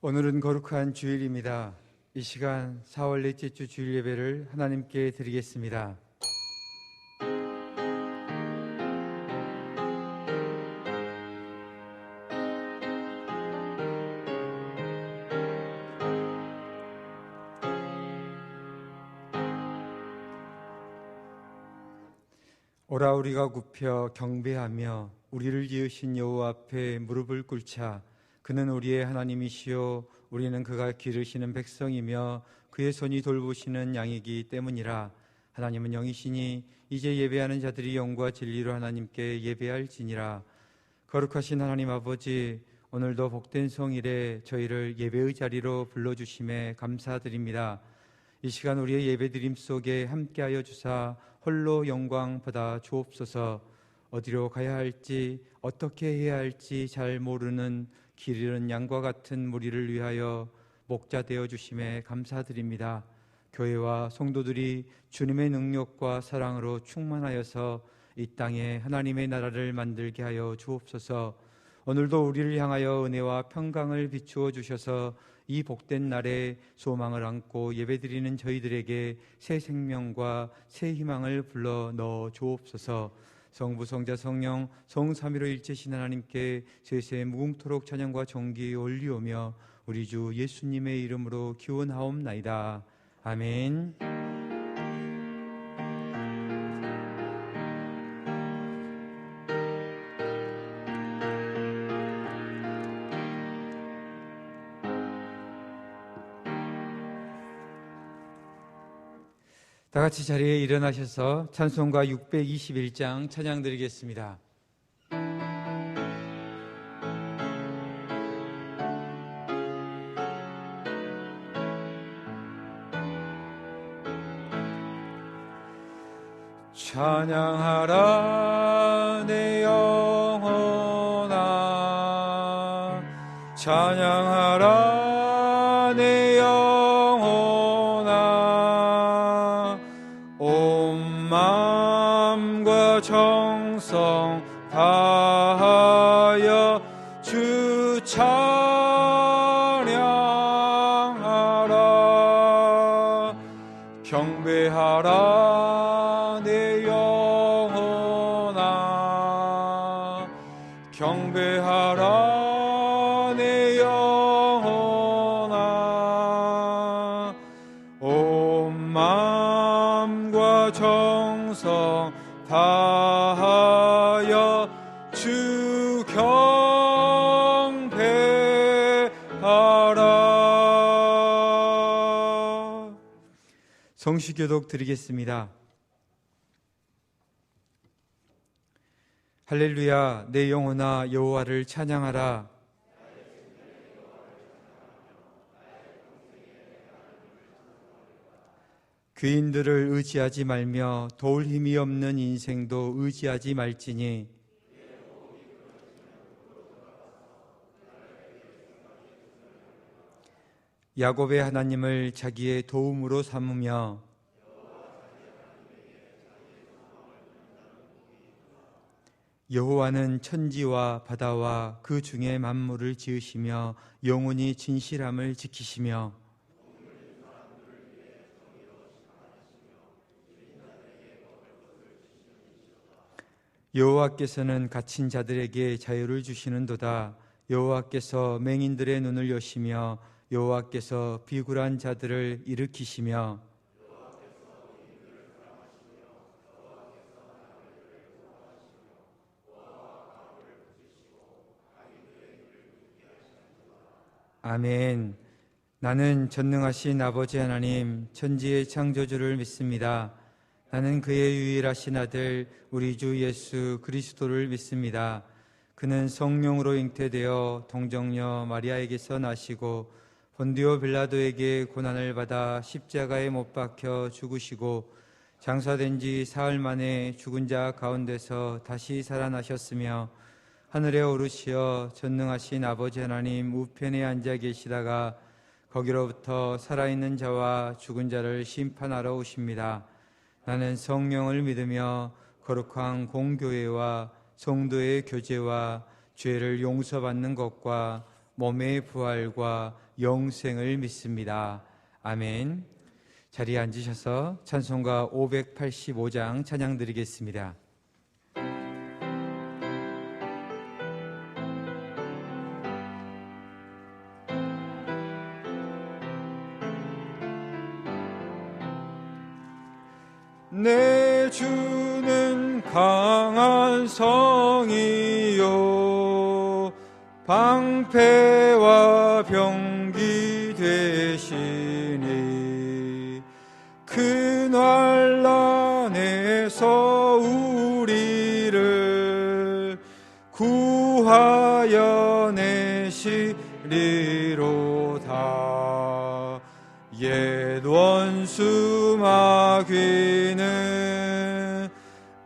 오늘은 거룩한 주일입니다. 이 시간 4월 넷째 주 주일 예배를 하나님께 드리겠습니다. 오라 우리가 굽혀 경배하며 우리를 지으신 여호와 앞에 무릎을 꿇자. 그는 우리의 하나님이시요 우리는 그가 기르시는 백성이며 그의 손이 돌보시는 양이기 때문이라. 하나님은 영이시니 이제 예배하는 자들이 영과 진리로 하나님께 예배할지니라. 거룩하신 하나님 아버지, 오늘도 복된 성일에 저희를 예배의 자리로 불러주심에 감사드립니다. 이 시간 우리의 예배드림 속에 함께하여 주사 홀로 영광 받아 주옵소서. 어디로 가야 할지 어떻게 해야 할지 잘 모르는 길 잃은 양과 같은 무리를 위하여 목자 되어 주심에 감사드립니다. 교회와 성도들이 주님의 능력과 사랑으로 충만하여서 이 땅에 하나님의 나라를 만들게 하여 주옵소서. 오늘도 우리를 향하여 은혜와 평강을 비추어 주셔서 이 복된 날에 소망을 안고 예배드리는 저희들에게 새 생명과 새 희망을 불러 넣어 주옵소서. 성부, 성자, 성령, 성삼위로 일체신 하나님께 세세 무궁토록 찬양과 존귀 올리오며 우리 주 예수님의 이름으로 기원하옵나이다. 아멘. 다 같이 자리에 일어나셔서 찬송가 621장 찬양 드리겠습니다. 찬양하라 내 영혼아, 찬양하라 내 영혼아, 온 마음과 정성 다하여 주 찬양하라. 경배하라 내 영혼아, 경배하라 내 영혼아, 온 마음과 정성 다하여 주 경배하라. 성시교독 드리겠습니다. 할렐루야, 내 영혼아 여호와를 찬양하라. 귀인들을 의지하지 말며 도울 힘이 없는 인생도 의지하지 말지니 야곱의 하나님을 자기의 도움으로 삼으며 여호와는 천지와 바다와 그 중에 만물을 지으시며 영원히 진실함을 지키시며 여호와께서는 갇힌 자들에게 자유를 주시는도다. 여호와께서 맹인들의 눈을 여시며 여호와께서 비굴한 자들을 일으키시며 아멘. 나는 전능하신 아버지 하나님 천지의 창조주를 믿습니다. 나는 그의 유일하신 아들 우리 주 예수 그리스도를 믿습니다. 그는 성령으로 잉태되어 동정녀 마리아에게서 나시고 본디오 빌라도에게 고난을 받아 십자가에 못 박혀 죽으시고 장사된 지 사흘 만에 죽은 자 가운데서 다시 살아나셨으며 하늘에 오르시어 전능하신 아버지 하나님 우편에 앉아 계시다가 거기로부터 살아있는 자와 죽은 자를 심판하러 오십니다. 나는 성령을 믿으며 거룩한 공교회와 성도의 교제와 죄를 용서받는 것과 몸의 부활과 영생을 믿습니다. 아멘. 자리에 앉으셔서 찬송가 585장 찬양 드리겠습니다. 내 주는 강한 성이요 방패와 병기 되시니 그 난란에서 우리를 구하여 내시리로다. 옛 원수 마귀는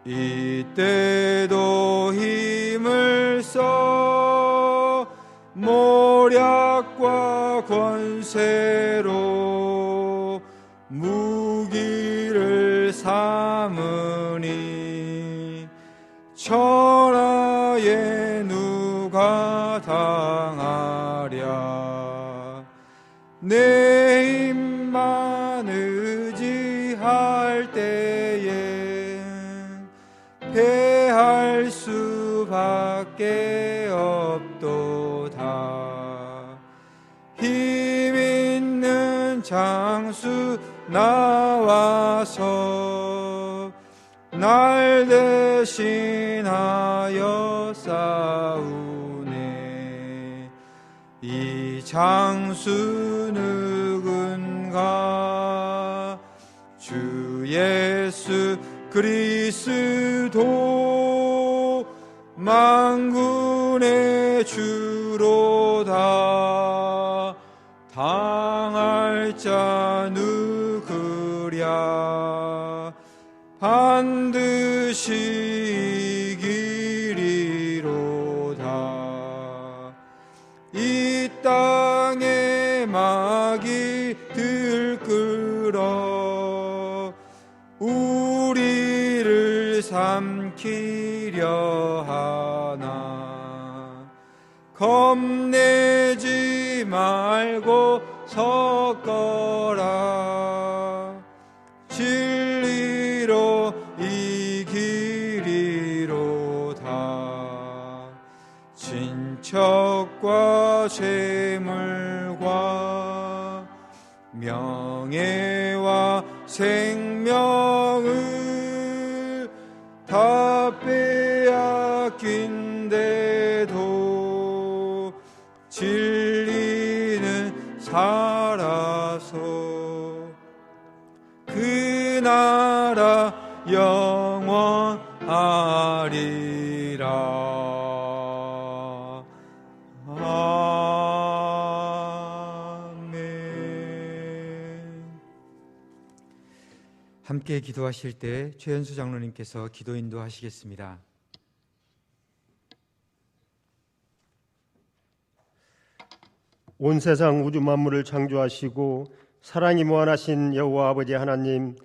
이때도 힘을 써 모략과 권세로 무기를 삼으니 천하에 누가 당하랴. 내 힘만 의지할 때에 패할 수밖에 없도다. 힘 있는 장수 나와서 날 대신하여 싸우네. 이 장수 누군가? 주 예수 그리스도 만군의 주로다. 당할 자 누구랴? 반드시 이기리로다. 이 땅에 마귀 들끓어 우리를 삼키려 하나. 겁내지 말고 섰거라. 진리로 이기리로다. 친척과 재물과 명예와 생명을 다 빼앗긴데도 진리는 살아서 그 나라 영원하리라. 함께 기도하실 때 최현수 장로님께서 기도 인도하시겠습니다. 온 세상 우주 만물을 창조하시고 사랑이 무한하신 여호와 아버지 하나님,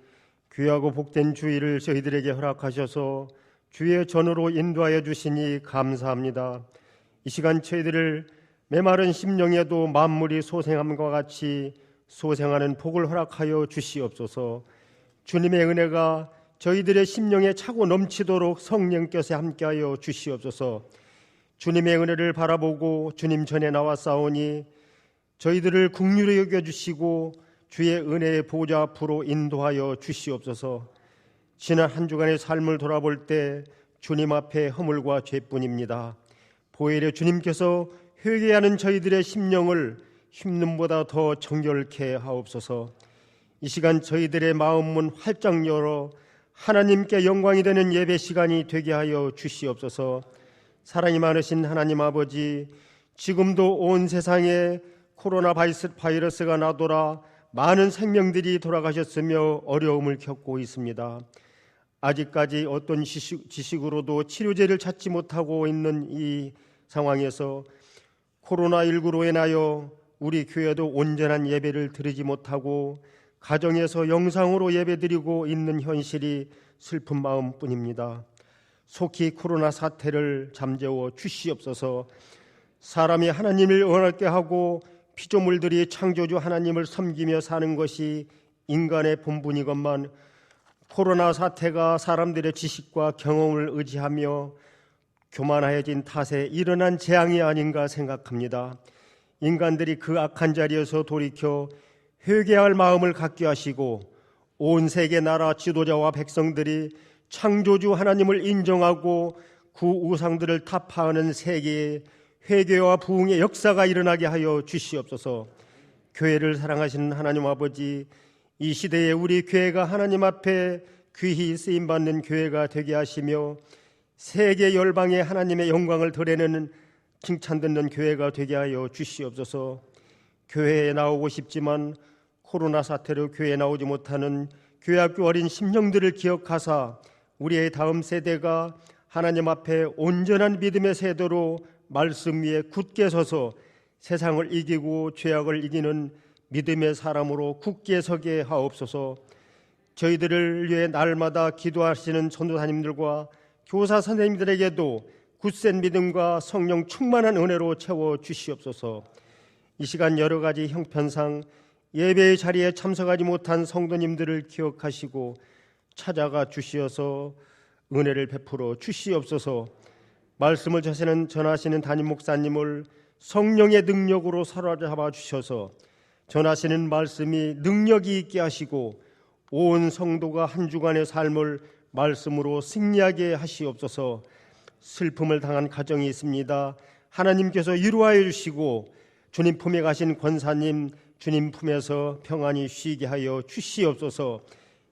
귀하고 복된 주일을 저희들에게 허락하셔서 주의 전으로 인도하여 주시니 감사합니다. 이 시간 저희들을 메마른 심령에도 만물이 소생함과 같이 소생하는 복을 허락하여 주시옵소서. 주님의 은혜가 저희들의 심령에 차고 넘치도록 성령께서 함께하여 주시옵소서. 주님의 은혜를 바라보고 주님 전에 나와 싸우니 저희들을 긍휼히 여겨주시고 주의 은혜의 보좌 앞으로 인도하여 주시옵소서. 지난 한 주간의 삶을 돌아볼 때 주님 앞에 허물과 죄뿐입니다. 보혜려 주님께서 회개하는 저희들의 심령을 흰눈보다 더 정결케 하옵소서. 이 시간 저희들의 마음문 활짝 열어 하나님께 영광이 되는 예배 시간이 되게 하여 주시옵소서. 사랑이 많으신 하나님 아버지, 지금도 온 세상에 코로나 바이러스가 나돌아 많은 생명들이 돌아가셨으며 어려움을 겪고 있습니다. 아직까지 어떤 지식으로도 치료제를 찾지 못하고 있는 이 상황에서 코로나19로 인하여 우리 교회도 온전한 예배를 드리지 못하고 가정에서 영상으로 예배드리고 있는 현실이 슬픈 마음뿐입니다. 속히 코로나 사태를 잠재워 주시옵소서. 사람이 하나님을 원하게 하고 피조물들이 창조주 하나님을 섬기며 사는 것이 인간의 본분이건만 코로나 사태가 사람들의 지식과 경험을 의지하며 교만하여진 탓에 일어난 재앙이 아닌가 생각합니다. 인간들이 그 악한 자리에서 돌이켜 회개할 마음을 갖게 하시고 온 세계 나라 지도자와 백성들이 창조주 하나님을 인정하고 그 우상들을 타파하는 세계에 회개와 부흥의 역사가 일어나게 하여 주시옵소서. 교회를 사랑하시는 하나님 아버지, 이 시대에 우리 교회가 하나님 앞에 귀히 쓰임받는 교회가 되게 하시며 세계 열방에 하나님의 영광을 드러내는 칭찬 듣는 교회가 되게 하여 주시옵소서. 교회에 나오고 싶지만 코로나 사태로 교회에 나오지 못하는 교회학교 어린 심령들을 기억하사 우리의 다음 세대가 하나님 앞에 온전한 믿음의 세도로 말씀 위에 굳게 서서 세상을 이기고 죄악을 이기는 믿음의 사람으로 굳게 서게 하옵소서. 저희들을 위해 날마다 기도하시는 전도사님들과 교사 선생님들에게도 굳센 믿음과 성령 충만한 은혜로 채워 주시옵소서. 이 시간 여러 가지 형편상 예배의 자리에 참석하지 못한 성도님들을 기억하시고 찾아가 주시어서 은혜를 베풀어 주시옵소서. 말씀을 전하시는 담임 목사님을 성령의 능력으로 사로잡아 주셔서 전하시는 말씀이 능력이 있게 하시고 온 성도가 한 주간의 삶을 말씀으로 승리하게 하시옵소서. 슬픔을 당한 가정이 있습니다. 하나님께서 위로하여 주시고 주님 품에 가신 권사님 주님 품에서 평안히 쉬게 하여 주시옵소서.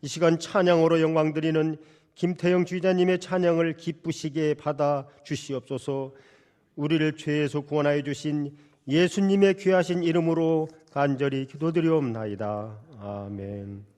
이 시간 찬양으로 영광 드리는 김태영 주의자님의 찬양을 기쁘시게 받아 주시옵소서. 우리를 죄에서 구원하여 주신 예수님의 귀하신 이름으로 간절히 기도드리옵나이다. 아멘.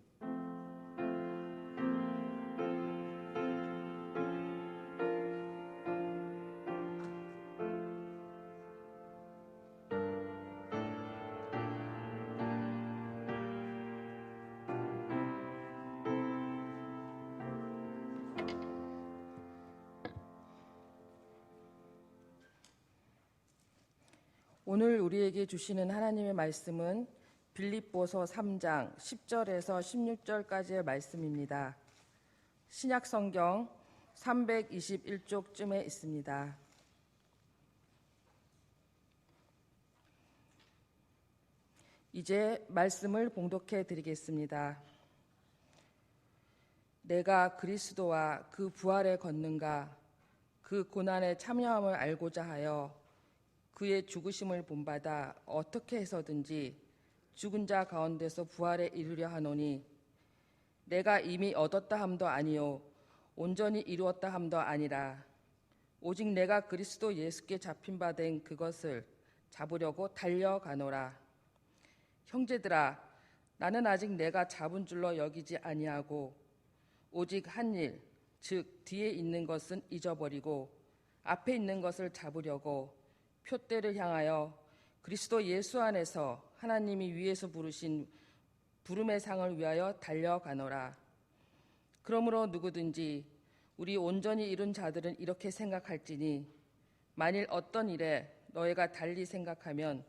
오늘 우리에게 주시는 하나님의 말씀은 빌립보서 3장 10절에서 16절까지의 말씀입니다. 신약 성경 321쪽쯤에 있습니다. 이제 말씀을 봉독해 드리겠습니다. 내가 그리스도와 그 부활의 권능과 그 고난의 참여함을 알고자 하여 그의 죽으심을 본받아 어떻게 해서든지 죽은 자 가운데서 부활에 이르려 하노니 내가 이미 얻었다 함도 아니요 온전히 이루었다 함도 아니라 오직 내가 그리스도 예수께 잡힌 바 된 그것을 잡으려고 달려가노라. 형제들아, 나는 아직 내가 잡은 줄로 여기지 아니하고 오직 한 일, 즉 뒤에 있는 것은 잊어버리고 앞에 있는 것을 잡으려고 표대를 향하여 그리스도 예수 안에서 하나님이 위에서 부르신 부름의 상을 위하여 달려가노라. 그러므로 누구든지 우리 온전히 이룬 자들은 이렇게 생각할지니 만일 어떤 일에 너희가 달리 생각하면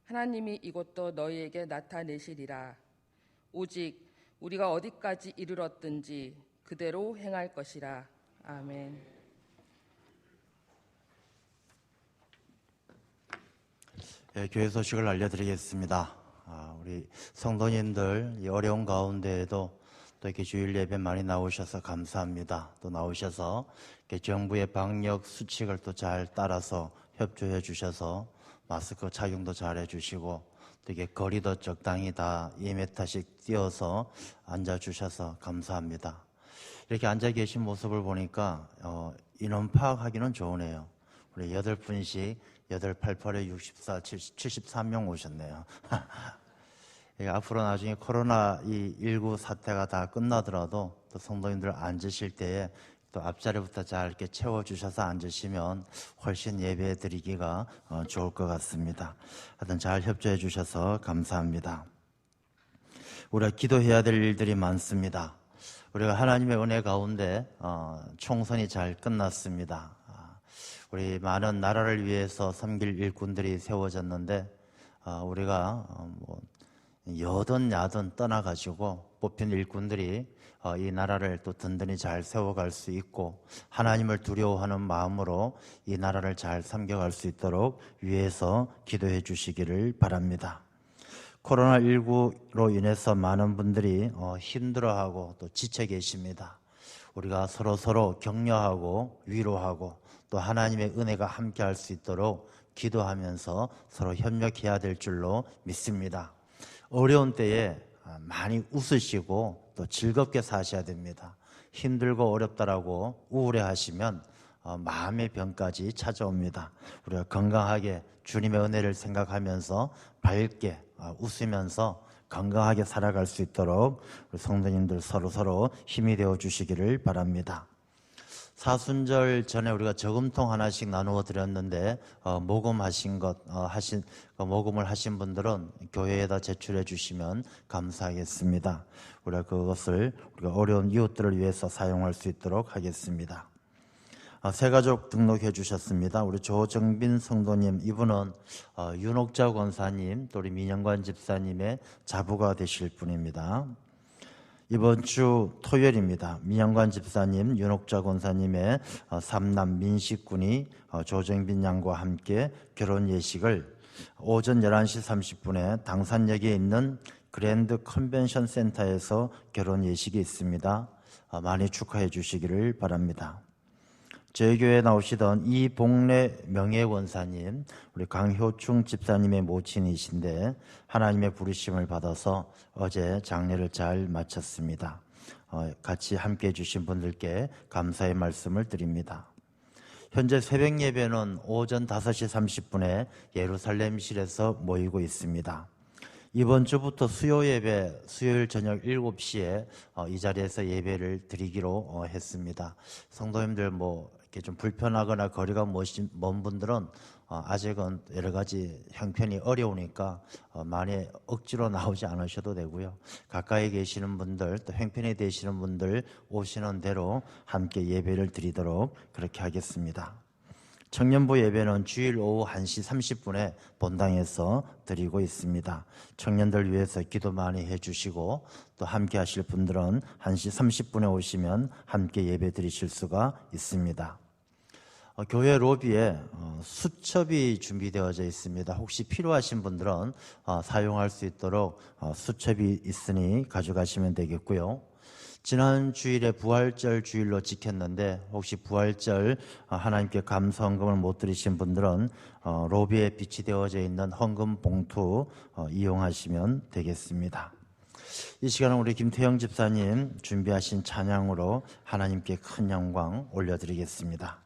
하나님이 이것도 너희에게 나타내시리라. 오직 우리가 어디까지 이르렀든지 그대로 행할 것이라. 아멘. 예, 교회 소식을 알려드리겠습니다. 우리 성도님들 이 어려운 가운데에도 또 이렇게 주일 예배 많이 나오셔서 감사합니다. 또 나오셔서 이렇게 정부의 방역 수칙을 또 잘 따라서 협조해 주셔서 마스크 착용도 잘 해주시고 또 이게 거리도 적당히 다 2m씩 띄어서 앉아 주셔서 감사합니다. 이렇게 앉아 계신 모습을 보니까 인원 파악하기는 좋으네요. 우리 8분씩 8, 8, 8에 64, 73명 오셨네요. 앞으로 나중에 코로나19 사태가 다 끝나더라도 또 성도님들 앉으실 때에 또 앞자리부터 잘 이렇게 채워주셔서 앉으시면 훨씬 예배 드리기가 좋을 것 같습니다. 하여튼 잘 협조해 주셔서 감사합니다. 우리가 기도해야 될 일들이 많습니다. 우리가 하나님의 은혜 가운데 총선이 잘 끝났습니다. 우리 많은 나라를 위해서 섬길 일꾼들이 세워졌는데 우리가 여든 야든 떠나가지고 뽑힌 일꾼들이 이 나라를 또 든든히 잘 세워갈 수 있고 하나님을 두려워하는 마음으로 이 나라를 잘 섬겨갈 수 있도록 위해서 기도해 주시기를 바랍니다. 코로나19로 인해서 많은 분들이 힘들어하고 또 지쳐 계십니다. 우리가 서로 격려하고 위로하고 또 하나님의 은혜가 함께할 수 있도록 기도하면서 서로 협력해야 될 줄로 믿습니다. 어려운 때에 많이 웃으시고 또 즐겁게 사셔야 됩니다. 힘들고 어렵다라고 우울해하시면 마음의 병까지 찾아옵니다. 우리가 건강하게 주님의 은혜를 생각하면서 밝게 웃으면서 건강하게 살아갈 수 있도록 우리 성도님들 서로 힘이 되어 주시기를 바랍니다. 사순절 전에 우리가 저금통 하나씩 나누어 드렸는데 모금을 하신 분들은 교회에다 제출해 주시면 감사하겠습니다. 우리가 그것을 우리가 어려운 이웃들을 위해서 사용할 수 있도록 하겠습니다. 새가족 등록해 주셨습니다. 우리 조정빈 성도님, 이분은 윤옥자 권사님 또 우리 민영관 집사님의 자부가 되실 분입니다. 이번 주 토요일입니다. 민영관 집사님, 윤옥자 권사님의 삼남 민식군이 조정빈 양과 함께 결혼 예식을 오전 11시 30분에 당산역에 있는 그랜드 컨벤션 센터에서 결혼 예식이 있습니다. 많이 축하해 주시기를 바랍니다. 저희 교회에 나오시던 이복래 명예권사님, 우리 강효충 집사님의 모친이신데 하나님의 부르심을 받아서 어제 장례를 잘 마쳤습니다. 같이 함께해 주신 분들께 감사의 말씀을 드립니다. 현재 새벽 예배는 오전 5시 30분에 예루살렘실에서 모이고 있습니다. 이번 주부터 수요일 저녁 7시에 이 자리에서 예배를 드리기로 했습니다. 성도님들 이렇게 좀 불편하거나 거리가 먼 분들은 아직은 여러 가지 형편이 어려우니까 많이 억지로 나오지 않으셔도 되고요. 가까이 계시는 분들 또 형편이 되시는 분들 오시는 대로 함께 예배를 드리도록 그렇게 하겠습니다. 청년부 예배는 주일 오후 1시 30분에 본당에서 드리고 있습니다. 청년들 위해서 기도 많이 해주시고 또 함께 하실 분들은 1시 30분에 오시면 함께 예배 드리실 수가 있습니다. 교회 로비에 수첩이 준비되어져 있습니다. 혹시 필요하신 분들은 사용할 수 있도록 수첩이 있으니 가져가시면 되겠고요. 지난 주일에 부활절 주일로 지켰는데 혹시 부활절 하나님께 감사 헌금을 못 드리신 분들은 로비에 비치되어져 있는 헌금 봉투 이용하시면 되겠습니다. 이 시간은 우리 김태영 집사님 준비하신 찬양으로 하나님께 큰 영광 올려드리겠습니다.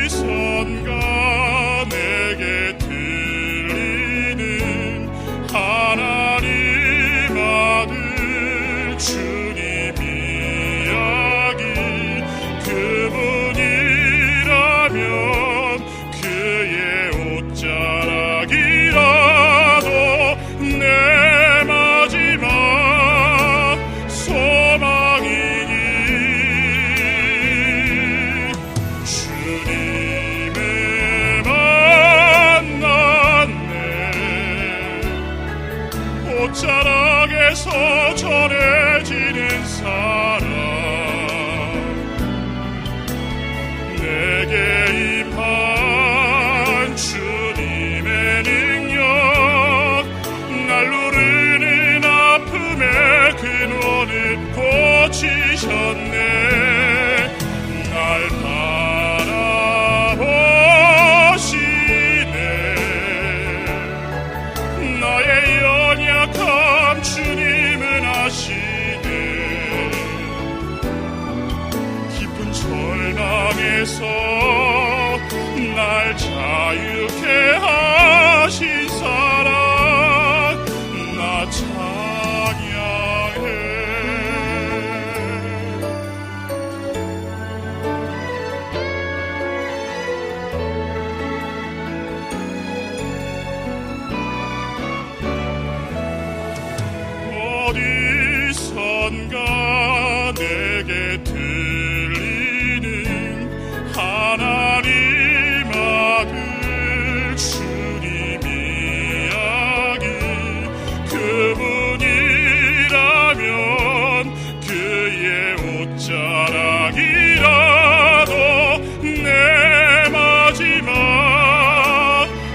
어디선가 옷자락에서 전해지는 사랑, 내게 임한 주님의 능력, 날 누르는 아픔의 근원을 고치셨네. 날 바라보시네. 나의 연약함 주님은 아시네. 깊은 절망에서 날 자유케 하신 사랑, 나 찬양해. 어디선가 내게 들리는 하나님 아들 주님 이야기, 그분이라면 그의 옷자락이라도 내 마지막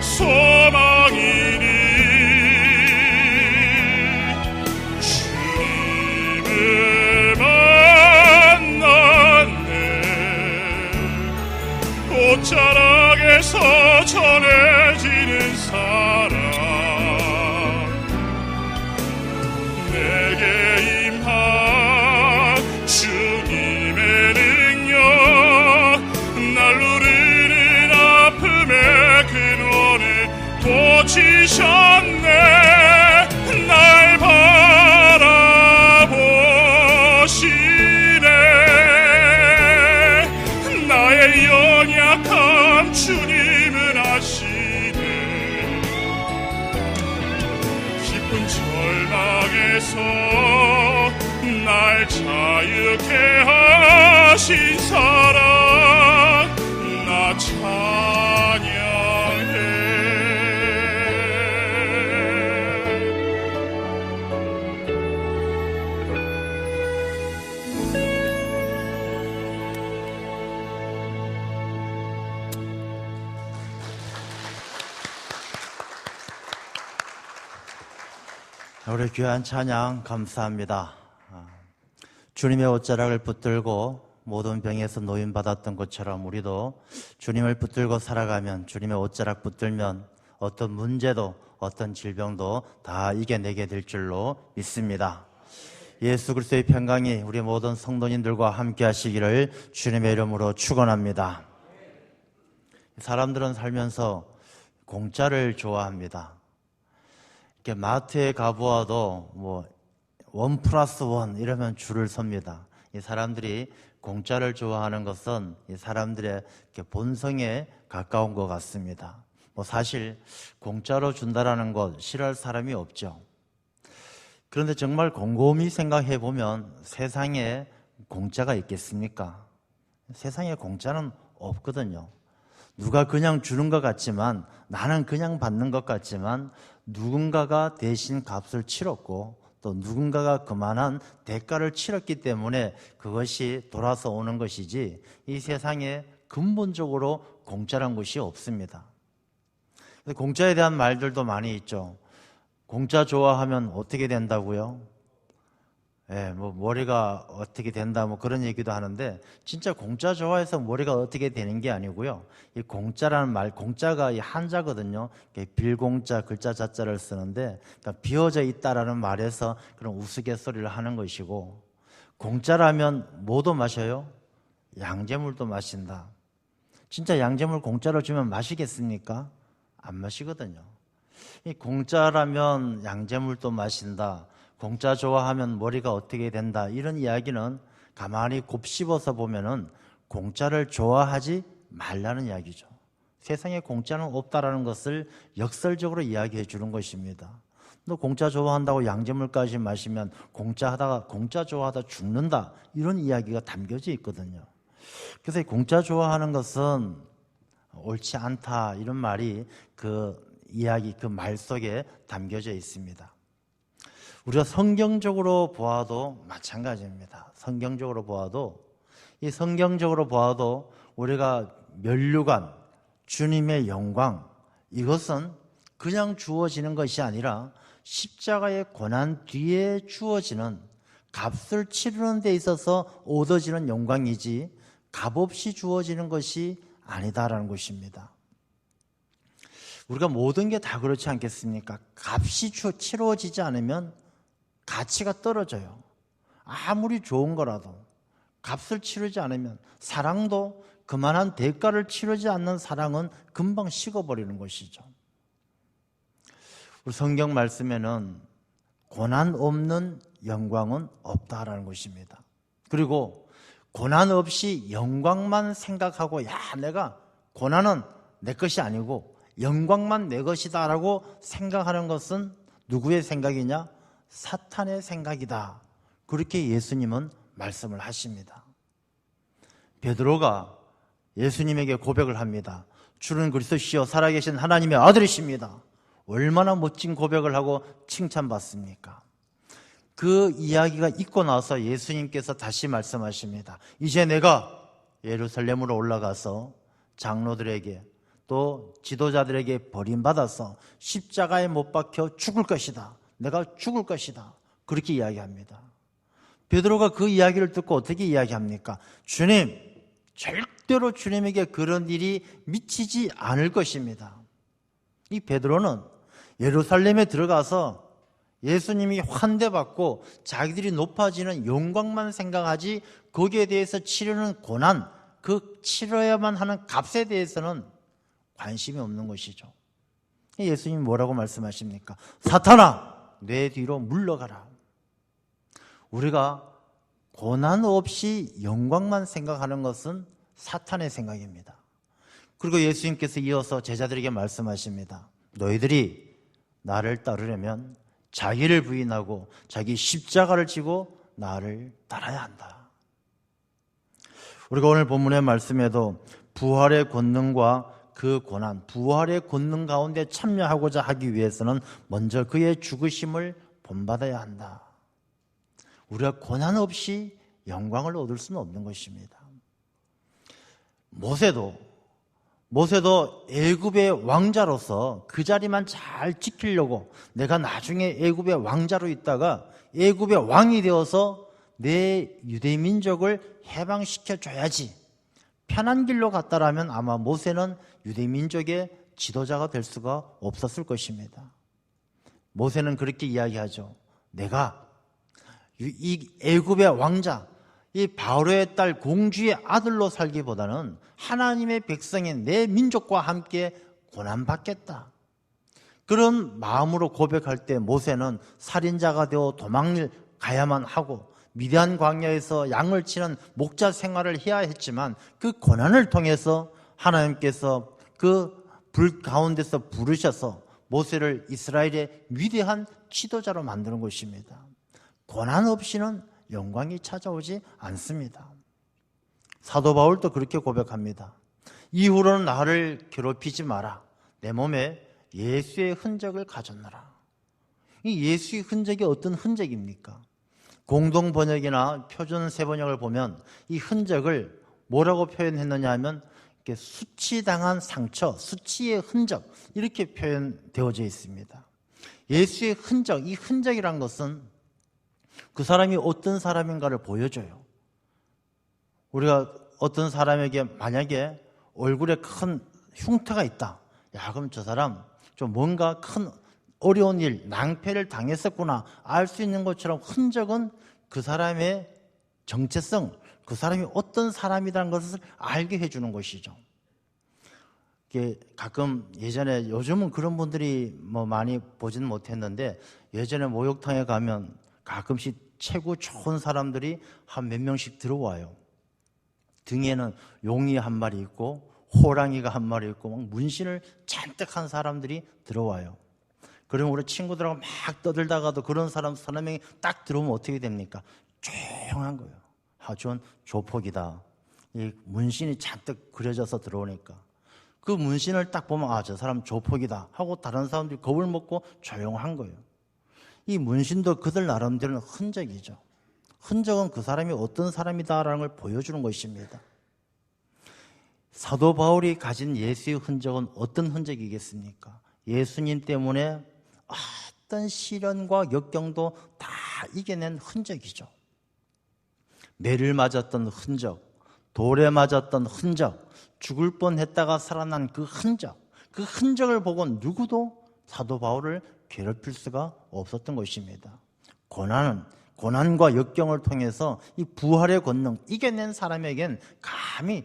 소망이니 주님을 만났네. 옷자락에서 전해지는 사랑, 내게 임한 주님의 능력, 날 누르는 아픔의 근원을 고치셨네. 날 바라보시네. 나의 연약함 주님은 아시네. 깊은 절망에서 날 자유케 하신 사랑, 나 찬양해. 우리 귀한 찬양 감사합니다. 주님의 옷자락을 붙들고 모든 병에서 노인받았던 것처럼 우리도 주님을 붙들고 살아가면, 주님의 옷자락 붙들면 어떤 문제도 어떤 질병도 다 이겨내게 될 줄로 믿습니다. 예수 그리스도의 평강이 우리 모든 성도님들과 함께 하시기를 주님의 이름으로 축원합니다. 사람들은 살면서 공짜를 좋아합니다. 이렇게 마트에 가보아도 뭐 1+1 이러면 줄을 섭니다. 이 사람들이 공짜를 좋아하는 것은 이 사람들의 본성에 가까운 것 같습니다. 뭐 사실 공짜로 준다라는 것 싫어할 사람이 없죠. 그런데 정말 곰곰이 생각해 보면 세상에 공짜가 있겠습니까? 세상에 공짜는 없거든요. 누가 그냥 주는 것 같지만, 나는 그냥 받는 것 같지만 누군가가 대신 값을 치렀고 또 누군가가 그만한 대가를 치렀기 때문에 그것이 돌아서 오는 것이지, 이 세상에 근본적으로 공짜란 것이 없습니다. 공짜에 대한 말들도 많이 있죠. 공짜 좋아하면 어떻게 된다고요? 뭐 머리가 어떻게 된다 뭐 그런 얘기도 하는데, 진짜 공짜 좋아해서 머리가 어떻게 되는 게 아니고요. 이 공짜라는 말, 공짜가 이 한자거든요. 빌공짜 글자 자자를 쓰는데, 그러니까 비어져 있다라는 말에서 그런 우스갯소리를 하는 것이고, 공짜라면 뭐도 마셔요? 양재물도 마신다. 진짜 양재물 공짜로 주면 마시겠습니까? 안 마시거든요. 이 공짜라면 양재물도 마신다, 공짜 좋아하면 머리가 어떻게 된다, 이런 이야기는 가만히 곱씹어서 보면은 공짜를 좋아하지 말라는 이야기죠. 세상에 공짜는 없다라는 것을 역설적으로 이야기해 주는 것입니다. 너 공짜 좋아한다고 양재물까지 마시면 공짜 좋아하다 죽는다, 이런 이야기가 담겨져 있거든요. 그래서 공짜 좋아하는 것은 옳지 않다, 이런 말이 그 이야기, 그 말 속에 담겨져 있습니다. 우리가 성경적으로 보아도 마찬가지입니다. 성경적으로 보아도 우리가 면류관, 주님의 영광, 이것은 그냥 주어지는 것이 아니라 십자가의 고난 뒤에 주어지는, 값을 치르는 데 있어서 얻어지는 영광이지 값없이 주어지는 것이 아니다라는 것입니다. 우리가 모든 게 다 그렇지 않겠습니까? 값이 치러지지 않으면 가치가 떨어져요. 아무리 좋은 거라도 값을 치르지 않으면, 사랑도 그만한 대가를 치르지 않는 사랑은 금방 식어버리는 것이죠. 우리 성경 말씀에는 고난 없는 영광은 없다라는 것입니다. 그리고 고난 없이 영광만 생각하고, 내가 고난은 내 것이 아니고 영광만 내 것이다 라고 생각하는 것은 누구의 생각이냐? 사탄의 생각이다. 그렇게 예수님은 말씀을 하십니다. 베드로가 예수님에게 고백을 합니다. 주는 그리스도시요 살아계신 하나님의 아들이십니다. 얼마나 멋진 고백을 하고 칭찬받습니까? 그 이야기가 있고 나서 예수님께서 다시 말씀하십니다. 이제 내가 예루살렘으로 올라가서 장로들에게 또 지도자들에게 버림받아서 십자가에 못 박혀 죽을 것이다. 내가 죽을 것이다. 그렇게 이야기합니다. 베드로가 그 이야기를 듣고 어떻게 이야기합니까? 주님, 절대로 주님에게 그런 일이 미치지 않을 것입니다. 이 베드로는 예루살렘에 들어가서 예수님이 환대받고 자기들이 높아지는 영광만 생각하지, 거기에 대해서 치르는 고난, 그 치러야만 하는 값에 대해서는 관심이 없는 것이죠. 예수님이 뭐라고 말씀하십니까? 사탄아, 내 뒤로 물러가라. 우리가 고난 없이 영광만 생각하는 것은 사탄의 생각입니다. 그리고 예수님께서 이어서 제자들에게 말씀하십니다. 너희들이 나를 따르려면 자기를 부인하고 자기 십자가를 지고 나를 따라야 한다. 우리가 오늘 본문의 말씀에도 부활의 권능과 그 고난, 부활의 권능 가운데 참여하고자 하기 위해서는 먼저 그의 죽으심을 본받아야 한다. 우리가 고난 없이 영광을 얻을 수는 없는 것입니다. 모세도 애굽의 왕자로서 그 자리만 잘 지키려고, 내가 나중에 애굽의 왕자로 있다가 애굽의 왕이 되어서 내 유대 민족을 해방시켜 줘야지, 편한 길로 갔다라면 아마 모세는 유대 민족의 지도자가 될 수가 없었을 것입니다. 모세는 그렇게 이야기하죠. 내가 이 애굽의 왕자, 이 바로의 딸 공주의 아들로 살기보다는 하나님의 백성인 내 민족과 함께 고난받겠다. 그런 마음으로 고백할 때 모세는 살인자가 되어 도망을 가야만 하고 미디안 광야에서 양을 치는 목자 생활을 해야 했지만, 그 고난을 통해서 하나님께서 그 불 가운데서 부르셔서 모세를 이스라엘의 위대한 지도자로 만드는 것입니다. 고난 없이는 영광이 찾아오지 않습니다. 사도 바울도 그렇게 고백합니다. 이후로는 나를 괴롭히지 마라. 내 몸에 예수의 흔적을 가졌노라. 이 예수의 흔적이 어떤 흔적입니까? 공동 번역이나 표준 세번역을 보면 이 흔적을 뭐라고 표현했느냐 하면, 이렇게 수치당한 상처, 수치의 흔적, 이렇게 표현되어져 있습니다. 예수의 흔적, 이 흔적이란 것은 그 사람이 어떤 사람인가를 보여줘요. 우리가 어떤 사람에게 만약에 얼굴에 큰 흉터가 있다. 야, 그럼 저 사람 좀 뭔가 큰 어려운 일, 낭패를 당했었구나 알 수 있는 것처럼, 흔적은 그 사람의 정체성, 그 사람이 어떤 사람이라는 것을 알게 해주는 것이죠. 가끔 예전에, 요즘은 그런 분들이 많이 보지는 못했는데, 예전에 목욕탕에 가면 가끔씩 최고 좋은 사람들이 한 몇 명씩 들어와요. 등에는 용이 한 마리 있고 호랑이가 한 마리 있고 막 문신을 잔뜩 한 사람들이 들어와요. 그러면 우리 친구들하고 막 떠들다가도 그런 사람 서너 명이 딱 들어오면 어떻게 됩니까? 조용한 거예요. 저건 조폭이다. 이 문신이 잔뜩 그려져서 들어오니까 그 문신을 딱 보면 저 사람 조폭이다 하고 다른 사람들이 겁을 먹고 조용한 거예요. 이 문신도 그들 나름대로는 흔적이죠. 흔적은 그 사람이 어떤 사람이다라는 걸 보여주는 것입니다. 사도 바울이 가진 예수의 흔적은 어떤 흔적이겠습니까? 예수님 때문에 어떤 시련과 역경도 다 이겨낸 흔적이죠. 매를 맞았던 흔적, 돌에 맞았던 흔적, 죽을 뻔했다가 살아난 그 흔적을 보고 누구도 사도 바울을 괴롭힐 수가 없었던 것입니다. 고난과 역경을 통해서 이 부활의 권능 이겨낸 사람에겐 감히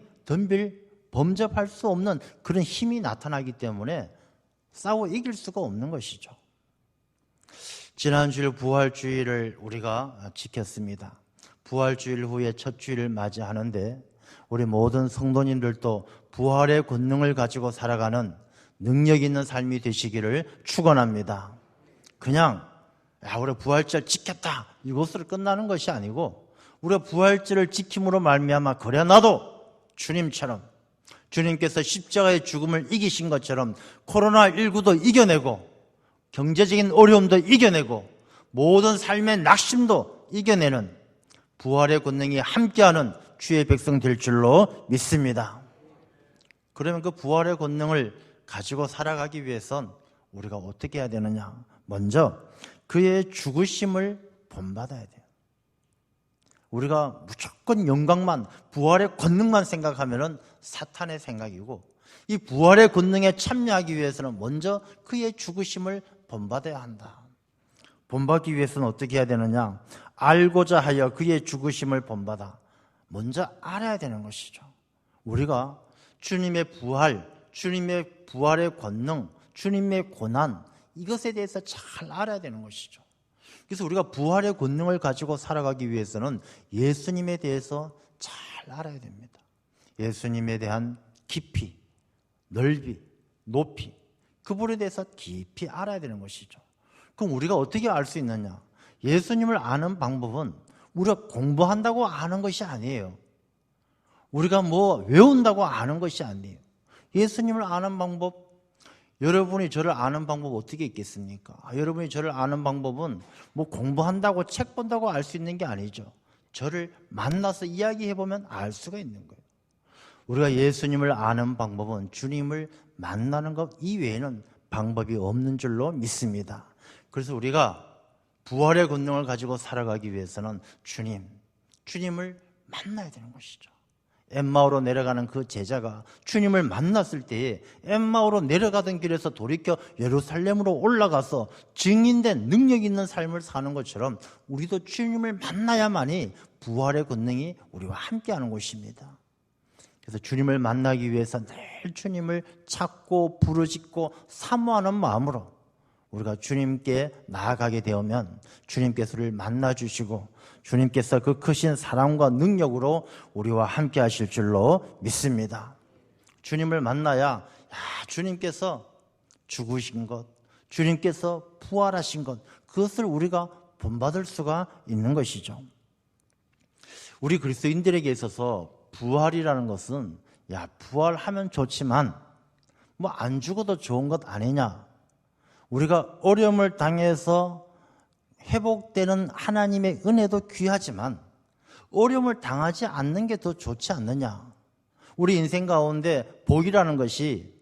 범접할 수 없는 그런 힘이 나타나기 때문에 싸워 이길 수가 없는 것이죠. 지난주일 부활주일을 우리가 지켰습니다. 부활주일 후에 첫 주일을 맞이하는데 우리 모든 성도님들도 부활의 권능을 가지고 살아가는 능력 있는 삶이 되시기를 축원합니다. 그냥 우리 부활절 지켰다 이것으로 끝나는 것이 아니고 우리가 부활절을 지킴으로 말미암아 그래 나도 주님처럼 주님께서 십자가의 죽음을 이기신 것처럼 코로나19도 이겨내고 경제적인 어려움도 이겨내고 모든 삶의 낙심도 이겨내는 부활의 권능이 함께하는 주의 백성 될 줄로 믿습니다. 그러면 그 부활의 권능을 가지고 살아가기 위해선 우리가 어떻게 해야 되느냐? 먼저 그의 죽으심을 본받아야 돼요. 우리가 무조건 영광만, 부활의 권능만 생각하면 사탄의 생각이고 이 부활의 권능에 참여하기 위해서는 먼저 그의 죽으심을 본받아야 한다. 본받기 위해서는 어떻게 해야 되느냐? 알고자 하여 그의 죽으심을 본받아. 먼저 알아야 되는 것이죠. 우리가 주님의 부활, 주님의 부활의 권능, 주님의 고난 이것에 대해서 잘 알아야 되는 것이죠. 그래서 우리가 부활의 권능을 가지고 살아가기 위해서는 예수님에 대해서 잘 알아야 됩니다. 예수님에 대한 깊이, 넓이, 높이 그분에 대해서 깊이 알아야 되는 것이죠. 그럼 우리가 어떻게 알 수 있느냐? 예수님을 아는 방법은 우리가 공부한다고 아는 것이 아니에요. 우리가 외운다고 아는 것이 아니에요. 예수님을 아는 방법, 여러분이 저를 아는 방법 어떻게 있겠습니까? 여러분이 저를 아는 방법은 공부한다고 책 본다고 알 수 있는 게 아니죠. 저를 만나서 이야기해보면 알 수가 있는 거예요. 우리가 예수님을 아는 방법은 주님을 만나는 것 이외에는 방법이 없는 줄로 믿습니다. 그래서 우리가 부활의 권능을 가지고 살아가기 위해서는 주님을 만나야 되는 것이죠. 엠마오로 내려가는 그 제자가 주님을 만났을 때에 엠마오로 내려가던 길에서 돌이켜 예루살렘으로 올라가서 증인된 능력 있는 삶을 사는 것처럼 우리도 주님을 만나야만이 부활의 권능이 우리와 함께하는 것입니다. 그래서 주님을 만나기 위해서 늘 주님을 찾고 부르짖고 사모하는 마음으로 우리가 주님께 나아가게 되면 주님께서 우리를 만나주시고 주님께서 그 크신 사랑과 능력으로 우리와 함께 하실 줄로 믿습니다. 주님을 만나야 주님께서 죽으신 것, 주님께서 부활하신 것 그것을 우리가 본받을 수가 있는 것이죠. 우리 그리스도인들에게 있어서 부활이라는 것은 부활하면 좋지만 안 죽어도 좋은 것 아니냐. 우리가 어려움을 당해서 회복되는 하나님의 은혜도 귀하지만 어려움을 당하지 않는 게 더 좋지 않느냐. 우리 인생 가운데 복이라는 것이